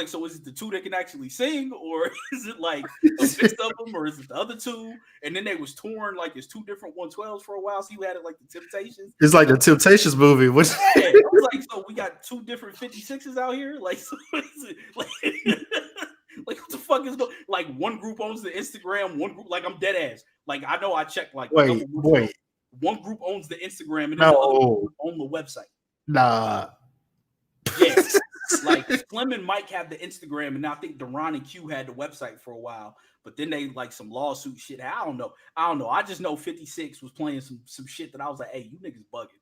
so is it the two that can actually sing, or is it like a mix of them, or is it the other two? And then they was torn like it's two different 112s for a while. So you had it like the Temptations. It's like the Temptations movie. I was like, so we got two different 56s out here. Like, so like, like what the fuck is going? Like one group owns the Instagram, one group like I'm dead ass. Like I know I checked like wait. One group owns the Instagram and then the other group own the website. Nah. Yes. Like Slim and Mike have the Instagram, and I think Deron and Q had the website for a while, but then they like some lawsuit shit. I don't know. I just know 56 was playing some shit that I was like, hey, you niggas bugging.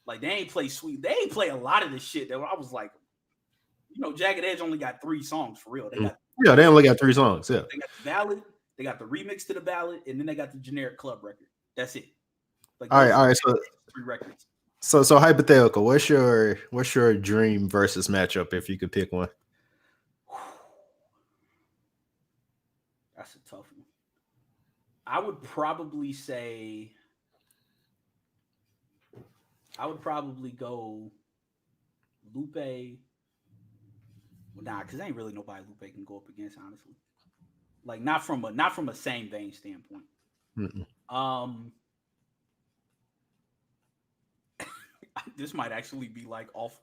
Like they ain't play sweet. They ain't play a lot of this shit that I was like, you know, Jagged Edge only got 3 songs for real. They only got 3 songs. Yeah. They got the ballad, they got the remix to the ballad, and then they got the generic club record. That's it. Like all right. So 3 records. So hypothetical. What's your dream versus matchup if you could pick one? That's a tough one. I would probably go Lupe. Well, nah, because ain't really nobody Lupe can go up against, honestly. Like not from a same vein standpoint. This might actually be like off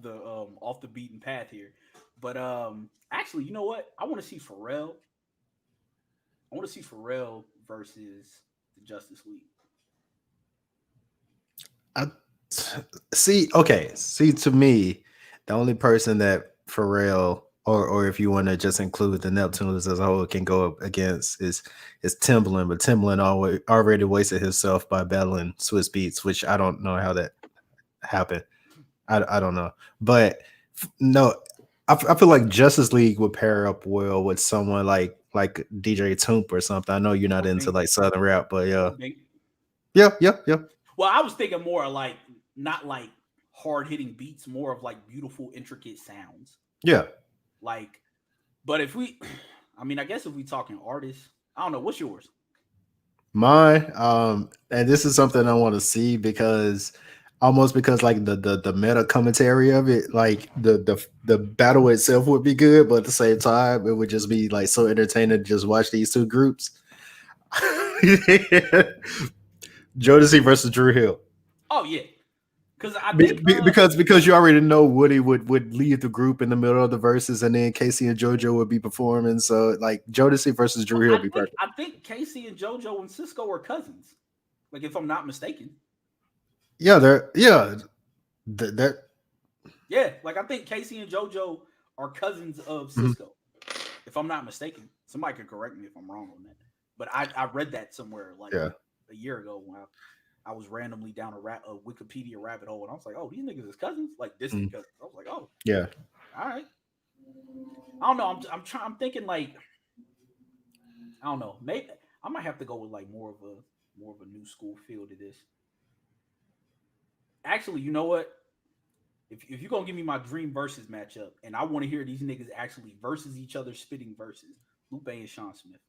the beaten path here, but actually, you know what? I want to see Pharrell. I want to see Pharrell versus the Justice League. See, to me, the only person that Pharrell or if you want to just include the Neptunes as a whole can go up against is Timbaland, but Timbaland already wasted himself by battling Swizz Beatz, which I don't know how that happened. I don't know, but no, I feel like Justice League would pair up well with someone like DJ Toomp or something. I know you're not into like Southern rap, but yeah. Well, I was thinking more like not like hard hitting beats, more of like beautiful, intricate sounds. Yeah. Like, but I guess if we talking artists, I don't know. What's yours? Mine, and this is something I want to see because like the meta commentary of it, like the battle itself would be good, but at the same time, it would just be like so entertaining to just watch these two groups. Jodeci versus Dru Hill. Oh yeah. Because you already know Woody would lead the group in the middle of the verses, and then Casey and JoJo would be performing. So like Jodeci versus Dru Hill would be perfect. I think Casey and JoJo and Cisco are cousins, like if I'm not mistaken. Yeah, like I think Casey and JoJo are cousins of Cisco, if I'm not mistaken. Somebody could correct me if I'm wrong on that, but I read that somewhere like a year ago when I was randomly down a Wikipedia rabbit hole, and I was like, "Oh, these niggas is cousins, like distant cousins." I was like, "Oh, yeah, all right." I don't know. I'm thinking like, I don't know. Maybe I might have to go with like more of a new school feel to this. Actually, you know what? If you're gonna give me my dream versus matchup, and I want to hear these niggas actually versus each other, spitting verses, Lupe and Sean Smith.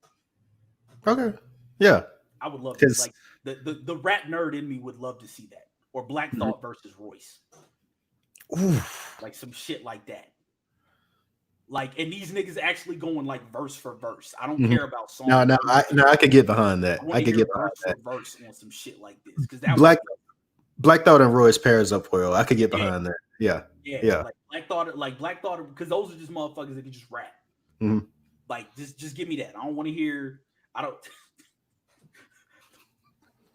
Okay. Yeah. I would love to. Like the rap nerd in me would love to see that. Or Black Thought versus Royce. Oof. Like some shit like that. Like, and these niggas actually going like verse for verse. I don't care about songs. No, I could get behind that. I could get behind verse that. for verse on some shit like this. Because that Black Thought and Royce pairs up well. I could get behind that. Yeah. Like Black Thought, because those are just motherfuckers that can just rap. Mm-hmm. Like, just give me that. I don't want to hear. I don't.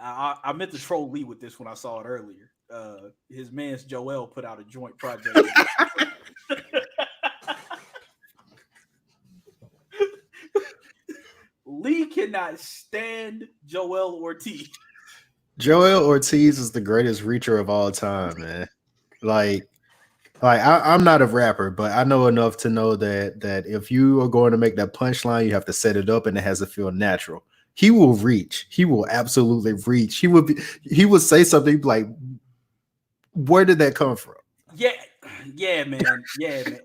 I meant to troll Lee with this when I saw it earlier. His man's Joel put out a joint project. Lee cannot stand Joel Ortiz. Joel Ortiz is the greatest reacher of all time, man. Like I'm not a rapper, but I know enough to know that if you are going to make that punchline, you have to set it up and it has to feel natural. He will reach. He will absolutely reach. He would say something like, where did that come from? Yeah, man.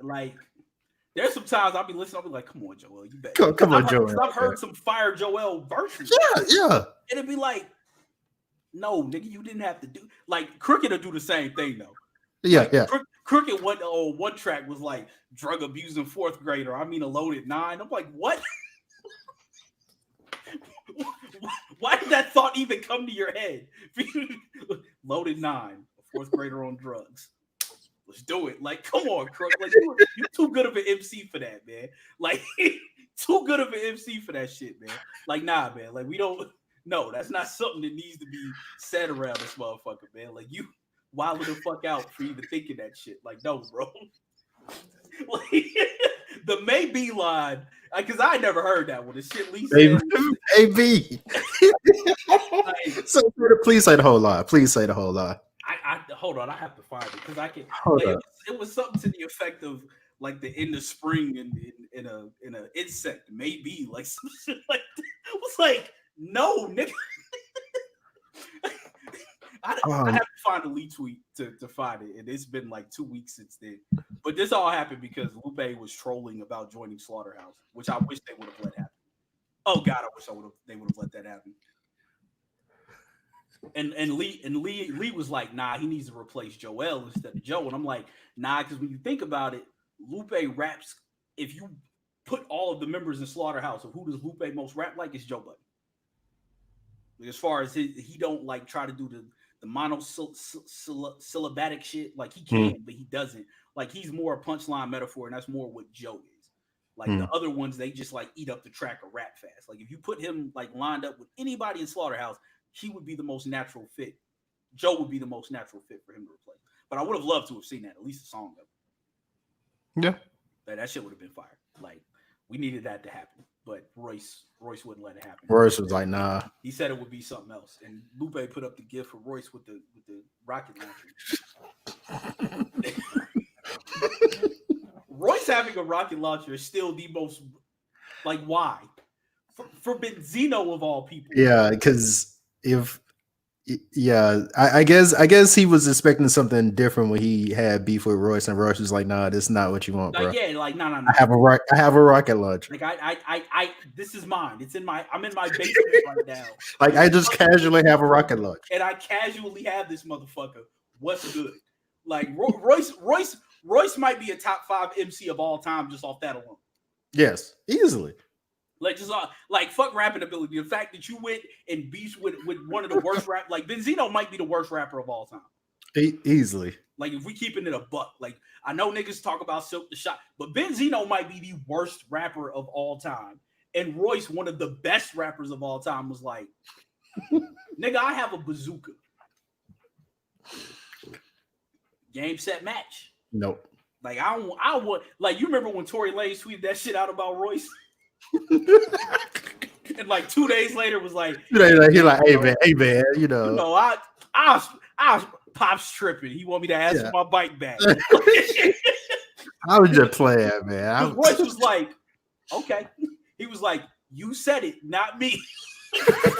Like, there's some times I'll be listening, I'll be like, come on, Joel, you better. Come on, Joel. I've heard some fire Joel verses. Yeah. And it'd be like, no, nigga, you didn't have to do. Like, Crooked will do the same thing, though. Yeah. Crooked one track was like drug abusing fourth grader. I mean, a loaded 9. I'm like, what? Why did that thought even come to your head? Loaded 9, a fourth grader on drugs. Let's do it. Like, come on, Crook. Like, you're too good of an MC for that, man. Like, too good of an MC for that shit, man. Like, nah, man. Like, we don't. No, that's not something that needs to be said around this motherfucker, man. Like, you wilding the fuck out for even thinking that shit. Like, no, bro. Like, the maybe line, because I never heard that one. The shit Lee said. Maybe. So please say the whole line. Please say the whole line. I hold on. I have to find it because I can. It was something to the effect of like the end of spring in a insect, maybe like some shit like that. I was like, no, nigga. I have to find a Lee tweet to find it, and it's been like 2 weeks since then. But this all happened because Lupe was trolling about joining Slaughterhouse, which I wish they would have let happen. Oh God, I wish they would have let that happen. And Lee was like, nah, he needs to replace Joel instead of Joe. And I'm like, nah, because when you think about it, Lupe raps. If you put all of the members in Slaughterhouse of who does Lupe most rap like, it's Joe Budden. Like, as far as he don't like try to do the monosyllabic shit. Like, he can, but he doesn't. Like, he's more a punchline metaphor, and that's more what Joe is. Like, the other ones, they just like eat up the track of rap fast. Like, if you put him like lined up with anybody in Slaughterhouse, he would be the most natural fit. Joe would be the most natural fit for him to replace. But I would have loved to have seen that, at least a song of it. Yeah. That shit would have been fire. Like, we needed that to happen. But Royce wouldn't let it happen. Royce was like, nah. He said it would be something else. And Lupe put up the gift for Royce with the rocket launcher. Royce having a rocket launcher is still the most, like, why? For Benzino of all people. Yeah, because I guess he was expecting something different when he had beef with Royce, and Royce was like, "Nah, this is not what you want, bro." Yeah, like, no. I have a rocket launcher. Like, I this is mine. I'm in my basement right now. Like, I just casually have a rocket launcher, and I casually have this motherfucker. What's good? Like, Royce might be a top 5 MC of all time just off that alone. Yes, easily. Like, just like, fuck rapping ability. The fact that you went and beefed with one of the worst rap, like, Benzino might be the worst rapper of all time. Easily. Like, if we keeping it a buck, like, I know niggas talk about Silk the Shot, but Benzino might be the worst rapper of all time. And Royce, one of the best rappers of all time, was like, nigga, I have a bazooka. Game, set, match. Nope. Like, I want, like, you remember when Tory Lanez tweeted that shit out about Royce? And like 2 days later was like, he like, hey man, you know, I Pop's tripping. He want me to ask for my bike back. I was just playing, man. Royce was like, okay. He was like, you said it, not me.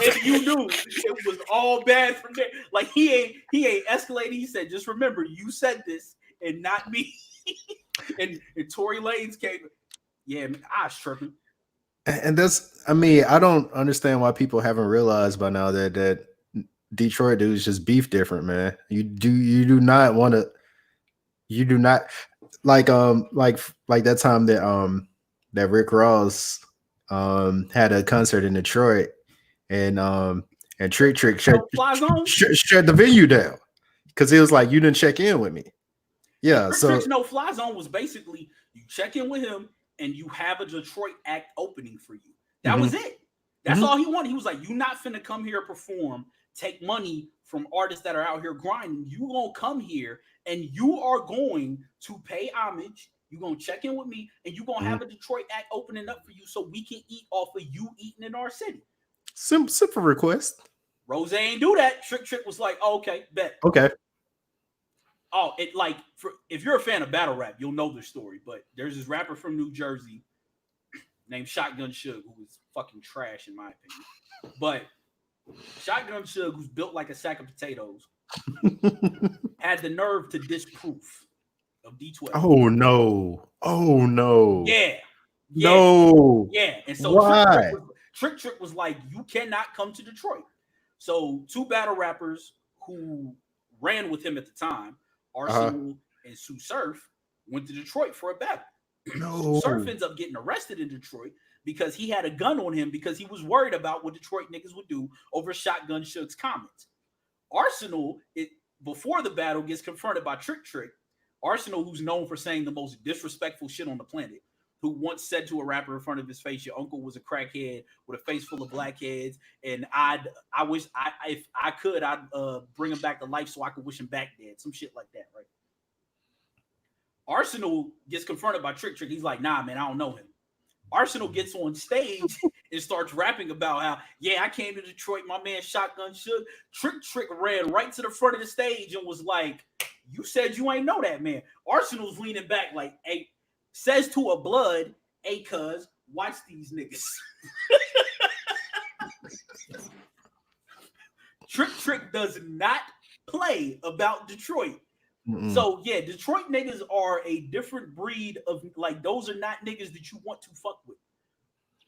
And you knew it was all bad from there. Like he ain't escalating. He said, just remember, you said this and not me. and Tory Lanez came. Yeah, man, I was tripping. And that's, I mean, I don't understand why people haven't realized by now that Detroit dudes just beef different, man. You do not want to, you do not like that time that Rick Ross had a concert in Detroit and Trick shut the venue down because he was like, you didn't check in with me. Yeah, Trick's no fly zone was basically you check in with him and you have a Detroit act opening for you. That was it. That's all he wanted. He was like, you not finna come here perform, take money from artists that are out here grinding. You gonna come here and you are going to pay homage. You gonna check in with me and you gonna have a Detroit act opening up for you so we can eat off of you eating in our city. Simple request. Rose ain't do that. Trick was like, oh, okay, bet. Okay. Oh, it like if you're a fan of battle rap, you'll know this story. But there's this rapper from New Jersey named Shotgun Suge who was fucking trash in my opinion. But Shotgun Suge, who's built like a sack of potatoes, had the nerve to disproof of D12. Oh no! Oh no! Yeah. No. Yeah. And so why? Trick was like, you cannot come to Detroit. So two battle rappers who ran with him at the time, Arsenal and Sue Surf, went to Detroit for a battle. No. Surf ends up getting arrested in Detroit because he had a gun on him because he was worried about what Detroit niggas would do over Shotgun Suge's comments. Arsenal, before the battle, gets confronted by Trick. Arsenal, who's known for saying the most disrespectful shit on the planet, who once said to a rapper in front of his face, your uncle was a crackhead with a face full of blackheads, and I wish if I could, I'd bring him back to life so I could wish him back dead. Some shit like that, right? Arsenal gets confronted by Trick. He's like, nah, man, I don't know him. Arsenal gets on stage and starts rapping about how, yeah, I came to Detroit, my man Shotgun Suge. Trick ran right to the front of the stage and was like, you said you ain't know that, man. Arsenal's leaning back like, hey, says to a blood, hey, cuz, watch these niggas. Trick does not play about Detroit. Mm-mm. So, yeah, Detroit niggas are a different breed of, like, those are not niggas that you want to fuck with.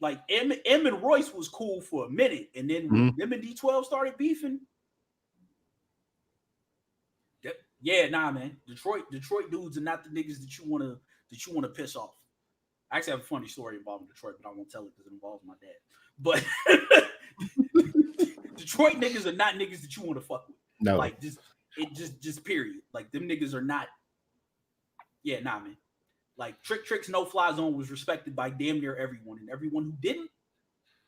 Like, M and Royce was cool for a minute, and then when them and D12 started beefing, yeah, nah, man. Detroit dudes are not the niggas that you want to piss off. I actually have a funny story involving Detroit, but I won't tell it because it involves my dad. But Detroit niggas are not niggas that you want to fuck with. No, like just period. Like them niggas are not. Yeah, nah, man. Like Trick's no fly zone was respected by damn near everyone, and everyone who didn't.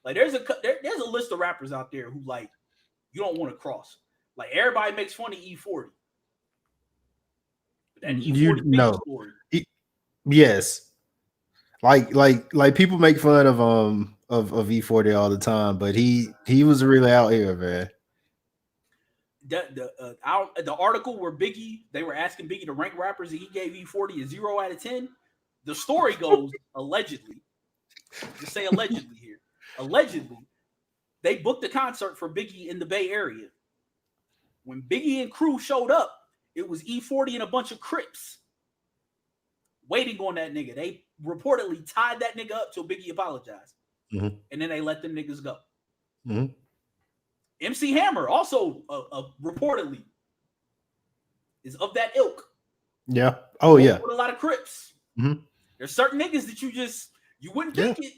Like there's a list of rappers out there who like you don't want to cross. Like everybody makes fun of E40. That E40 story. Yes. Like people make fun of E40 all the time, but he was really out here, man. The article where they were asking Biggie to rank rappers and he gave E40 a 0 out of 10. The story goes allegedly. Just say allegedly here. Allegedly, they booked a concert for Biggie in the Bay Area. When Biggie and crew showed up, it was E40 and a bunch of Crips waiting on that nigga. They reportedly tied that nigga up till Biggie apologized. And then they let them niggas go. MC Hammer also reportedly is of that ilk. Yeah. Oh, yeah. With a lot of Crips. There's certain niggas that you wouldn't think it.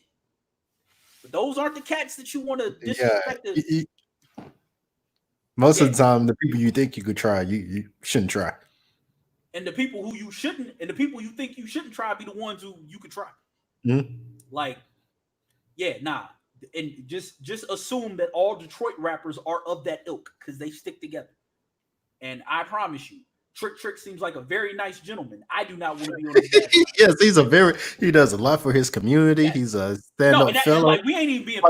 But those aren't the cats that you want to disrespect. Most of the time, the people you think you could try, you shouldn't try. And the people who you shouldn't, and the people you think you shouldn't try, be the ones who you could try. Like, yeah, nah. And just assume that all Detroit rappers are of that ilk because they stick together. And I promise you, Trick seems like a very nice gentleman. I do not want to be on his bad side. Yes, he does a lot for his community. Yes. He's a stand-up fellow. Like, we ain't even being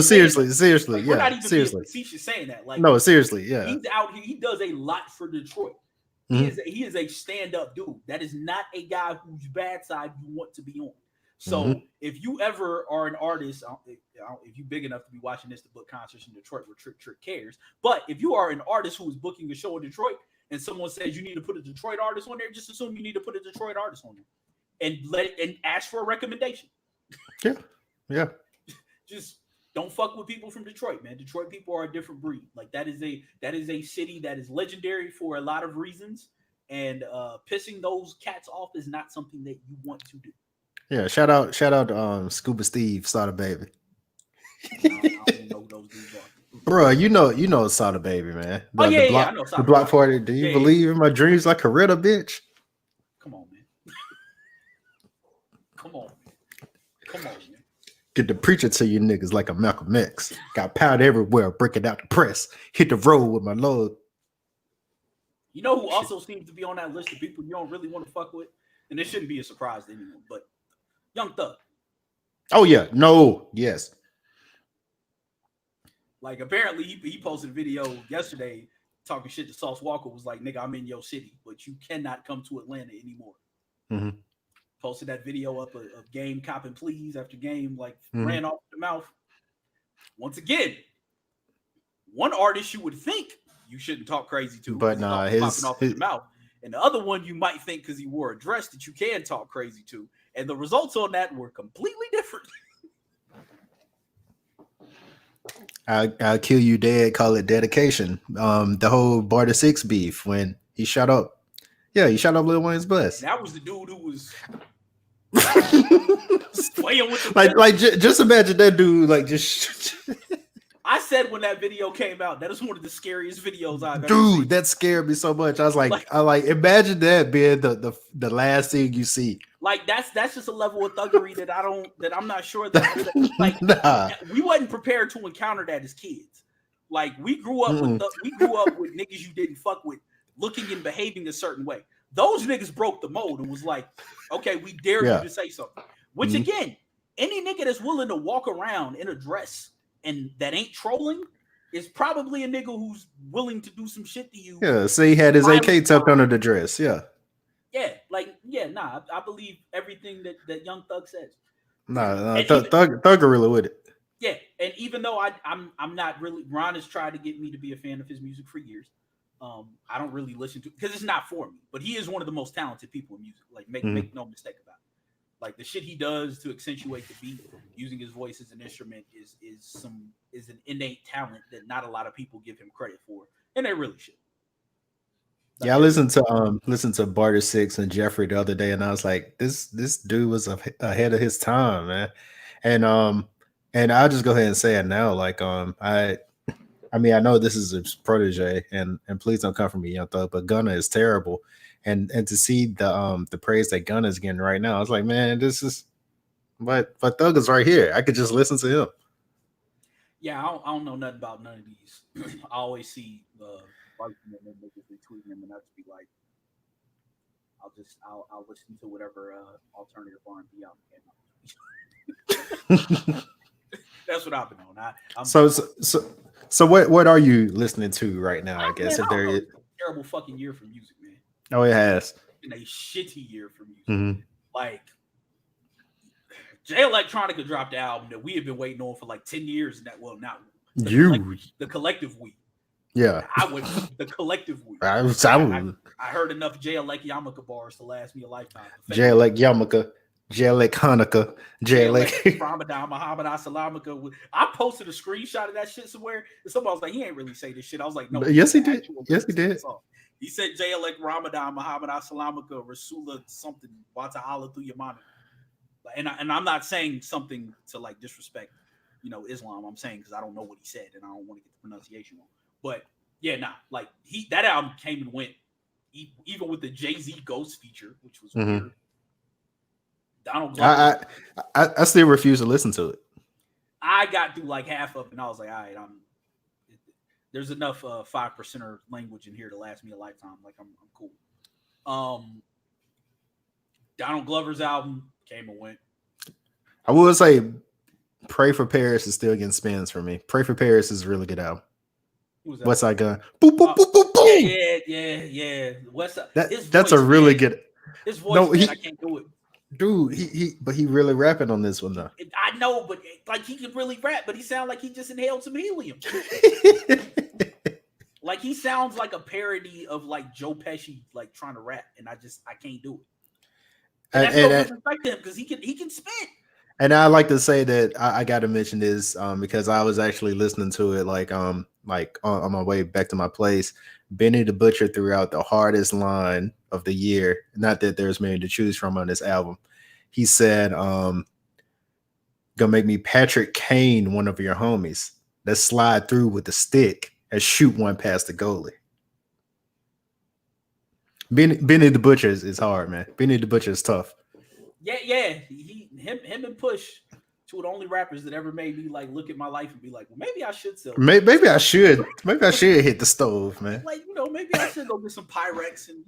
seriously, we're not even being facetious saying that. Like, no, seriously, yeah. He's out here. He does a lot for Detroit. He is a stand-up dude. That is not a guy whose bad side you want to be on. So if you ever are an artist, if you're big enough to be watching this to book concerts in Detroit where Trick cares, but if you are an artist who is booking a show in Detroit and someone says you need to put a Detroit artist on there, just assume you need to put a Detroit artist on there and ask for a recommendation. Yeah. Just don't fuck with people from Detroit, man. Detroit people are a different breed. Like that is a city that is legendary for a lot of reasons, and pissing those cats off is not something that you want to do. Yeah, shout out Scuba Steve, Sada Baby. I don't know who those dudes are. Bro, you know Sada Baby, man. I know the block party. Do you believe in my dreams like Coretta, bitch? Come on, man. Come on, man. Get the preacher to you niggas like a Malcolm X. Got powder everywhere, breaking out the press. Hit the road with my load. You know who also seems to be on that list of people you don't really want to fuck with? And it shouldn't be a surprise to anyone, but Young Thug. Oh yeah, no, yes. Like apparently he posted a video yesterday talking shit to Sauce Walker, was like, nigga, I'm in your city, but you cannot come to Atlanta anymore. Mm-hmm. Posted that video up of Game copping please after Game like ran off the mouth. Once again, one artist you would think you shouldn't talk crazy to, but nah, popping off his mouth. And the other one you might think because he wore a dress that you can talk crazy to. And the results on that were completely different. I'll kill you dead, call it dedication. The whole Barter 6 beef when he shot up. Yeah, he shot up Lil Wayne's bus. And that was the dude who was swaying with the just imagine that dude like just I said when that video came out, that is one of the scariest videos I've ever seen. Dude, that scared me so much. I was like, imagine that being the last thing you see. Like that's just a level of thuggery that I'm not sure that like we wasn't prepared to encounter that as kids. Like we grew up with niggas you didn't fuck with looking and behaving a certain way. Those niggas broke the mold and was like, okay, we dare you to say something. Which again, any nigga that's willing to walk around in a dress and that ain't trolling is probably a nigga who's willing to do some shit to you. Yeah, so he had his AK tucked under the dress. Yeah. Yeah, I believe everything that Young Thug says. Thuggerilla with it. Yeah, and even though I'm not really, Ron has tried to get me to be a fan of his music for years. I don't really listen to because it's not for me. But he is one of the most talented people in music. Like make no mistake about it. Like the shit he does to accentuate the beat, using his voice as an instrument is an innate talent that not a lot of people give him credit for, and they really should. Yeah, I listened to Barter 6 and Jeffrey the other day, and I was like, this dude was ahead of his time, man. And I'll just go ahead and say it now. Like I mean, I know this is a protege, and please don't come for me, Young Thug, but Gunna is terrible. And to see the praise that Gunna is getting right now, I was like, man, this is but Thug is right here. I could just listen to him. Yeah, I don't know nothing about none of these. I always see niggas retweeting them, and I'll just be like, I'll listen to whatever alternative R&B album came out. That's what I've been on. So what are you listening to right now? I guess if there is terrible fucking year for music, man. Oh, it has been a shitty year for music. Mm-hmm. Like Jay Electronica dropped the album that we have been waiting on for like 10 years. And that the collective we. Yeah, I would the collective we. I heard enough Jay Elec Yamaka bars to last me a lifetime. Jay Elec Yamaka. Jay Elec Hanukkah, Jay Elec Ramadan, Muhammad Assalamaka. I posted a screenshot of that shit somewhere, and somebody was like, "He ain't really say this shit." I was like, "No, yes, he did. Yes, he did." He said, "Jay Elec Ramadan, Muhammad Assalamaka, Rasula something, Wata'ala through your monitor." And I'm not saying something to like disrespect, Islam. I'm saying because I don't know what he said, and I don't want to get the pronunciation wrong. But yeah, like that album came and went, even with the Jay-Z Ghost feature, which was weird. Donald Glover. I still refuse to listen to it. I got through like half of it, and I was like, all right, there's enough 5%er language in here to last me a lifetime. Like I'm cool. Donald Glover's album came and went. I will say, Pray for Paris is still getting spins for me. Pray for Paris is a really good album. West Side Gun. Boop, boop, boop, boop, boom. Yeah. West Side. That's a really good. His voice, I can't do it. Dude, he really rapping on this one though. I know, but like he can really rap, but he sounds like he just inhaled some helium. Like he sounds like a parody of like Joe Pesci, like trying to rap, and I can't do it. And that's no disrespect to him because he can spit. And I like to say that I got to mention this because I was actually listening to it like on my way back to my place. Benny the Butcher threw out the hardest line of the year. Not that there's many to choose from on this album. He said, "Gonna make me Patrick Kane, one of your homies. Let's slide through with the stick and shoot one past the goalie." Benny the Butcher is hard, man. Benny the Butcher is tough. Yeah. Him and Push, two of the only rappers that ever made me like look at my life and be like, well, maybe I should sell. Maybe I should hit the stove, man. Like, maybe I should go get some Pyrex and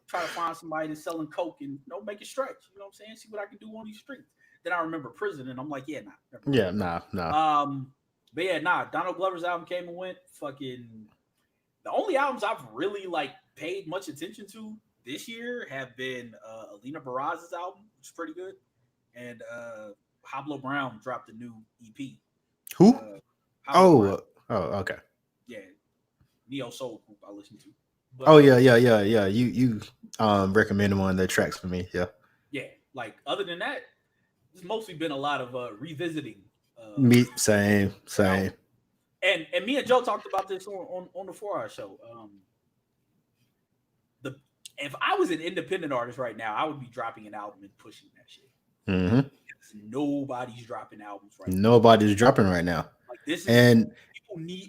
try to find somebody that's selling coke and make it stretch. You know what I'm saying? See what I can do on these streets. Then I remember prison, and I'm like, yeah, nah. But yeah, nah. Donald Glover's album came and went. Fucking the only albums I've really like paid much attention to this year have been Alina Baraz's album, which is pretty good, and Pablo Brown dropped a new EP. Who? Okay. Yeah, Neo Soul group I listen to. But, yeah. You recommended one of their tracks for me. Yeah. Like other than that, it's mostly been a lot of revisiting. Me, same. And me and Joe talked about this on the 4 Hour show. If I was an independent artist right now, I would be dropping an album and pushing that shit. Mm-hmm. Nobody's dropping albums right now. Nobody's dropping right now. Like this is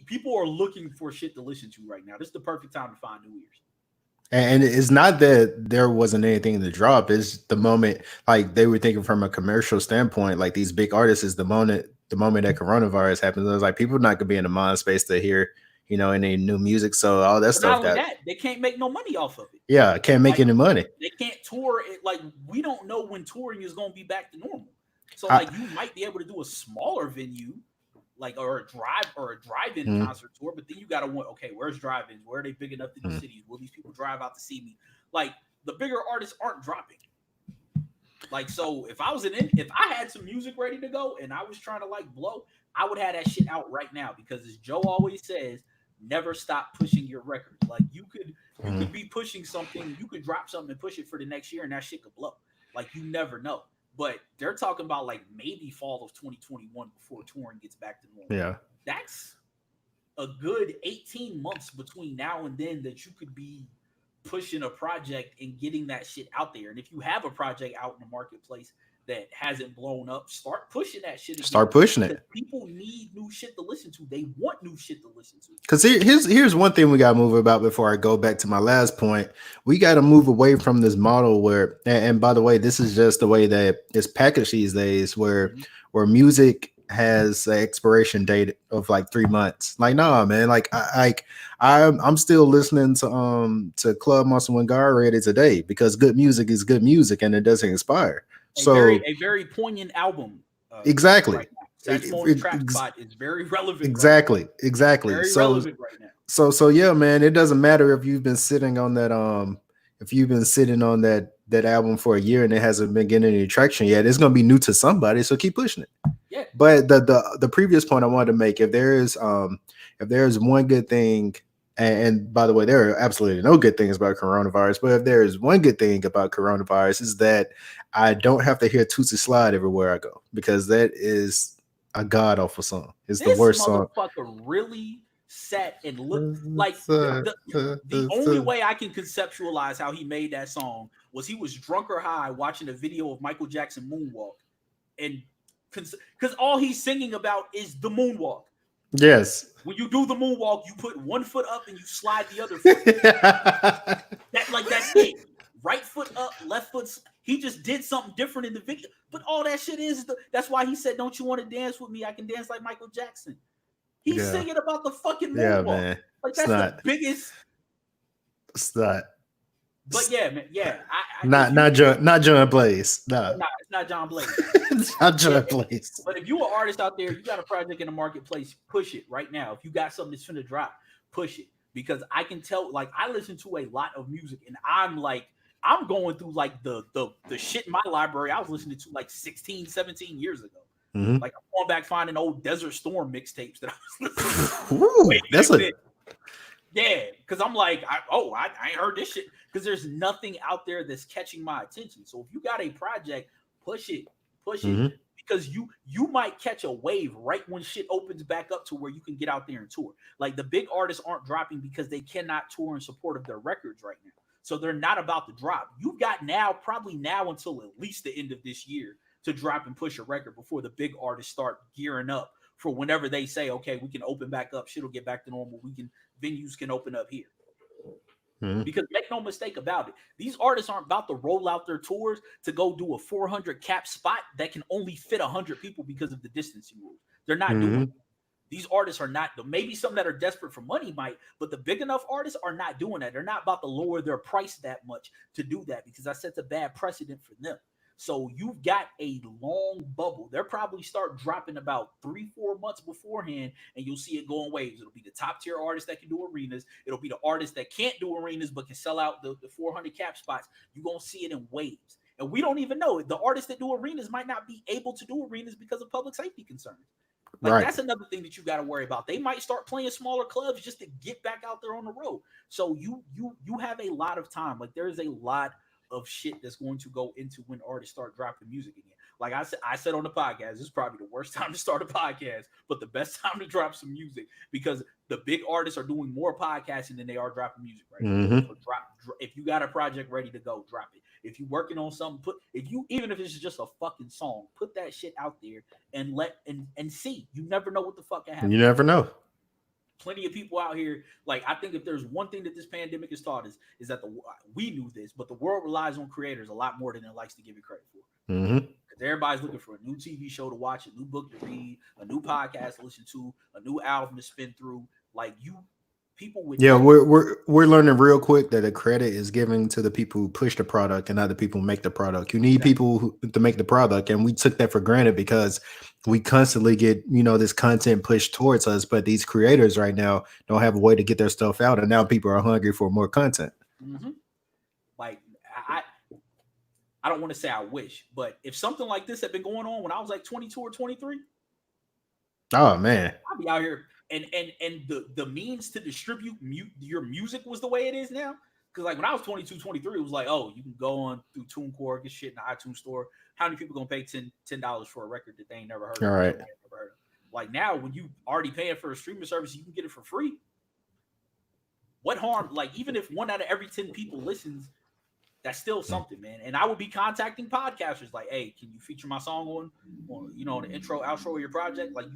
people are looking for shit to listen to right now. This is the perfect time to find new ears. And it's not that there wasn't anything to drop. It's the moment, like they were thinking from a commercial standpoint, like these big artists is the moment that coronavirus happens. It was like people not gonna be in the mind space to hear, any new music. So all that stuff they can't make no money off of it. Yeah, can't make any money. They can't tour it. Like we don't know when touring is gonna be back to normal. So like you might be able to do a smaller venue, like or a drive-in concert tour, but then you gotta want, okay, where's drive-ins? Where are they big enough to do cities? Will these people drive out to see me? Like the bigger artists aren't dropping. Like so, if I had some music ready to go and I was trying to like blow, I would have that shit out right now because as Joe always says, never stop pushing your record. Like you could be pushing something, you could drop something and push it for the next year and that shit could blow. Like you never know. But they're talking about like maybe fall of 2021 before touring gets back to normal. Yeah. That's a good 18 months between now and then that you could be pushing a project and getting that shit out there. And if you have a project out in the marketplace that hasn't blown up, start pushing that shit again. Start pushing it. People need new shit to listen to. They want new shit to listen to. Because here's one thing we got to move about before I go back to my last point. We got to move away from this model where, and by the way, this is just the way that it's packaged these days, where music has an expiration date of like 3 months. Like, nah, man. Like, I'm still listening to Club Muscle Wangara today because good music is good music and it doesn't expire. A very poignant album. Exactly. Right Track Spot is very relevant. Exactly. Very relevant right now. So yeah, man. It doesn't matter if you've been sitting on that that album for a year and it hasn't been getting any traction yet. It's gonna be new to somebody, so keep pushing it. Yeah. But the previous point I wanted to make, if there is one good thing. And by the way, there are absolutely no good things about coronavirus. But if there is one good thing about coronavirus, is that I don't have to hear Tootsie Slide everywhere I go because that is a god awful song. It's the worst song. This motherfucker really sat and looked like the only way I can conceptualize how he made that song was he was drunk or high watching a video of Michael Jackson moonwalk, and because all he's singing about is the moonwalk. Yes. When you do the moonwalk, you put one foot up and you slide the other foot. That's it. Right foot up, left foot. He just did something different in the video. But all that shit that's why he said, "Don't you want to dance with me? I can dance like Michael Jackson." He's singing about the fucking moonwalk. Yeah, man. Like that's the biggest. It's not. But yeah, man. Yeah. Not John Blaze. No. It's not John Blaze. It's not John Blaze. But if you're an artist out there, you got a project in the marketplace, push it right now. If you got something that's finna drop, push it. Because I can tell, like, I listen to a lot of music and I'm like I'm going through like the shit in my library I was listening to like 16, 17 years ago. Mm-hmm. Like I'm going back finding old Desert Storm mixtapes that I was listening to. Ooh, that's a yeah, because I'm like, I ain't heard this shit. Because there's nothing out there that's catching my attention. So if you got a project, push it, mm-hmm. because you might catch a wave right when shit opens back up to where you can get out there and tour. Like the big artists aren't dropping because they cannot tour in support of their records right now. So they're not about to drop. You've got probably now until at least the end of this year to drop and push a record before the big artists start gearing up for whenever they say, okay, we can open back up, shit'll get back to normal. Venues can open up here. Mm-hmm. Because make no mistake about it, these artists aren't about to roll out their tours to go do a 400 cap spot that can only fit 100 people because of the distancing rules. They're not doing it. These artists are not, maybe some that are desperate for money might, but the big enough artists are not doing that. They're not about to lower their price that much to do that because that sets a bad precedent for them. So you've got a long bubble. They'll probably start dropping about 3-4 months beforehand, and you'll see it go in waves. It'll be the top tier artists that can do arenas. It'll be the artists that can't do arenas but can sell out the 400 cap spots. You're going to see it in waves. And we don't even know. The artists that do arenas might not be able to do arenas because of public safety concerns. Like that's another thing that you got to worry about. They might start playing smaller clubs just to get back out there on the road. So you have a lot of time. Like there is a lot of shit that's going to go into when artists start dropping music again. Like I said on the podcast, this is probably the worst time to start a podcast, but the best time to drop some music because the big artists are doing more podcasting than they are dropping music right now. So if you got a project ready to go, drop it. If you're working on something, even if it's just a fucking song, put that shit out there and and see. You never know what the fuck can happen. You never know. Plenty of people out here, like I think if there's one thing that this pandemic has taught us is that we knew this, but the world relies on creators a lot more than it likes to give it credit for. Because everybody's looking for a new TV show to watch, a new book to read, a new podcast to listen to, a new album to spin through. Like people with we're learning real quick that the credit is given to the people who push the product and not the people who make the product. You need people to make the product, and we took that for granted because we constantly get this content pushed towards us, but these creators right now don't have a way to get their stuff out, and now people are hungry for more content. Like I don't want to say I wish, but if something like this had been going on when I was like 22 or 23, oh man, I'd be out here. And the means to distribute your music was the way it is now. Because like when I was 22, 23, it was like, oh, you can go on through TuneCore, get shit in the iTunes store. How many people gonna pay $10 for a record that they ain't never heard of? All right. Like now, when you already paying for a streaming service, you can get it for free. What harm? Like even if 1 out of every 10 people listens, that's still something, man. And I would be contacting podcasters like, hey, can you feature my song on the intro, outro of your project? Like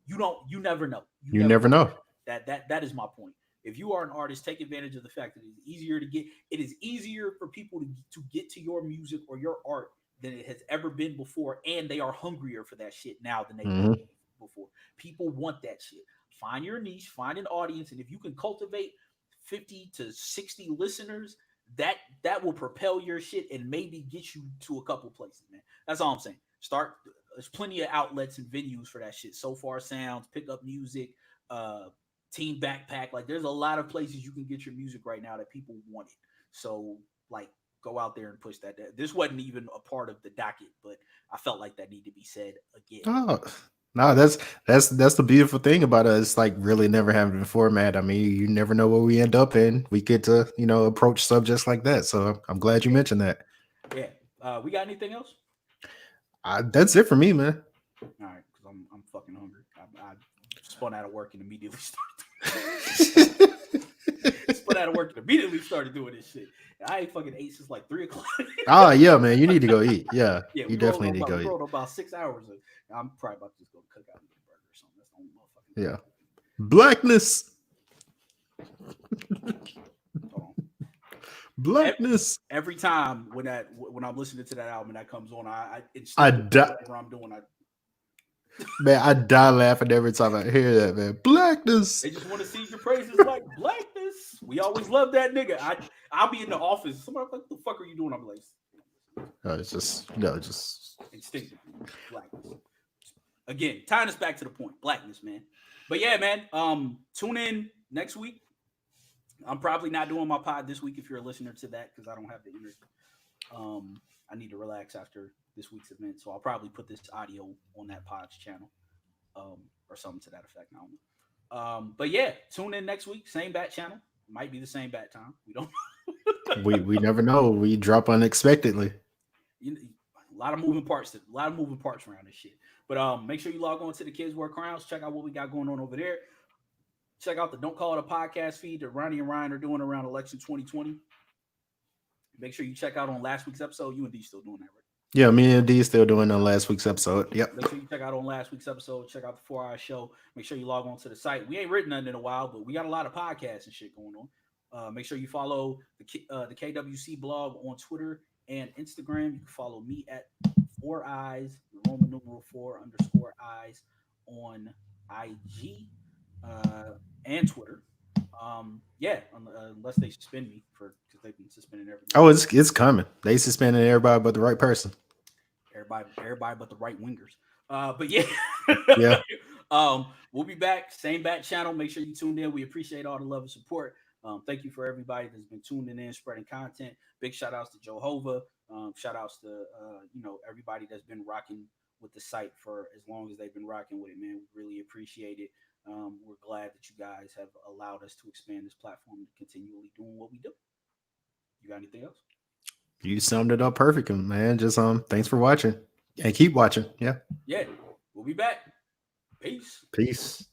you never know. You never know. That is my point. If you are an artist, take advantage of the fact that it is easier for people to get to your music or your art than it has ever been before, and they are hungrier for that shit now than they were before. People want that shit. Find your niche, find an audience, and if you can cultivate 50 to 60 listeners, that will propel your shit and maybe get you to a couple places, man. That's all I'm saying. There's plenty of outlets and venues for that shit. So Far Sounds, Pick Up Music, Team Backpack. Like there's a lot of places you can get your music right now that people want it. So like go out there and push that. This wasn't even a part of the docket, but I felt like that needed to be said again. Oh no, that's the beautiful thing about us, like really never having a format. I mean, you never know what we end up in. We get to approach subjects like that. So I'm glad you mentioned that. Yeah. We got anything else? That's it for me, man. All right, because I'm fucking hungry. I spun out of work and immediately started. Started doing this shit. I ain't fucking ate since like 3 o'clock. Oh yeah, man, you need to go eat. Yeah, you definitely need to go eat. Rode about 6 hours. I'm probably about to just go cook out and get a burger or something. That's the only motherfucking. Yeah, Blackness. Blackness. Every time when I'm listening to that album that comes on, I whatever I'm doing. Man, I die laughing every time I hear that, man. Blackness. They just want to see your praises like Blackness. We always love that nigga. I'll be in the office. Somebody like, what the fuck are you doing? I'm like, it's just instinctively Blackness. Again, tying us back to the point, Blackness, man. But yeah, man. Tune in next week. I'm probably not doing my pod this week if you're a listener to that because I don't have the energy. I need to relax after this week's event, so I'll probably put this audio on that pod's channel, or something to that effect. I don't know. But yeah, tune in next week. Same bat channel. Might be the same bat time. We don't. We never know. We drop unexpectedly. A lot of moving parts. A lot of moving parts around this shit. But make sure you log on to the Kids Wear Crowns. Check out what we got going on over there. Check out the Don't Call It a Podcast feed that Ronnie and Ryan are doing around election 2020. Make sure you check out on last week's episode. You and D still doing that, right? Yeah, me and D still doing on last week's episode. Yep. Make sure you check out on last week's episode. Check out the 4 Hour Show. Make sure you log on to the site. We ain't written nothing in a while, but we got a lot of podcasts and shit going on. Make sure you follow the KWC blog on Twitter and Instagram. You can follow me at 4 Eyes, Roman numeral 4_eyes on IG and Twitter. Unless they suspend me because they've been suspending everybody. Oh, it's coming. They suspended everybody but the right person. Everybody but the right wingers. But yeah. Yeah. We'll be back. Same bat channel. Make sure you tune in. We appreciate all the love and support. Thank you for everybody that's been tuning in, spreading content. Big shout outs to Jehovah. Shout outs to everybody that's been rocking with the site for as long as they've been rocking with it, man. We really appreciate it. We're glad that you guys have allowed us to expand this platform to continually doing what we do. You got anything else? You summed it up perfect, man. Just thanks for watching and keep watching. Yeah. Yeah. We'll be back. Peace.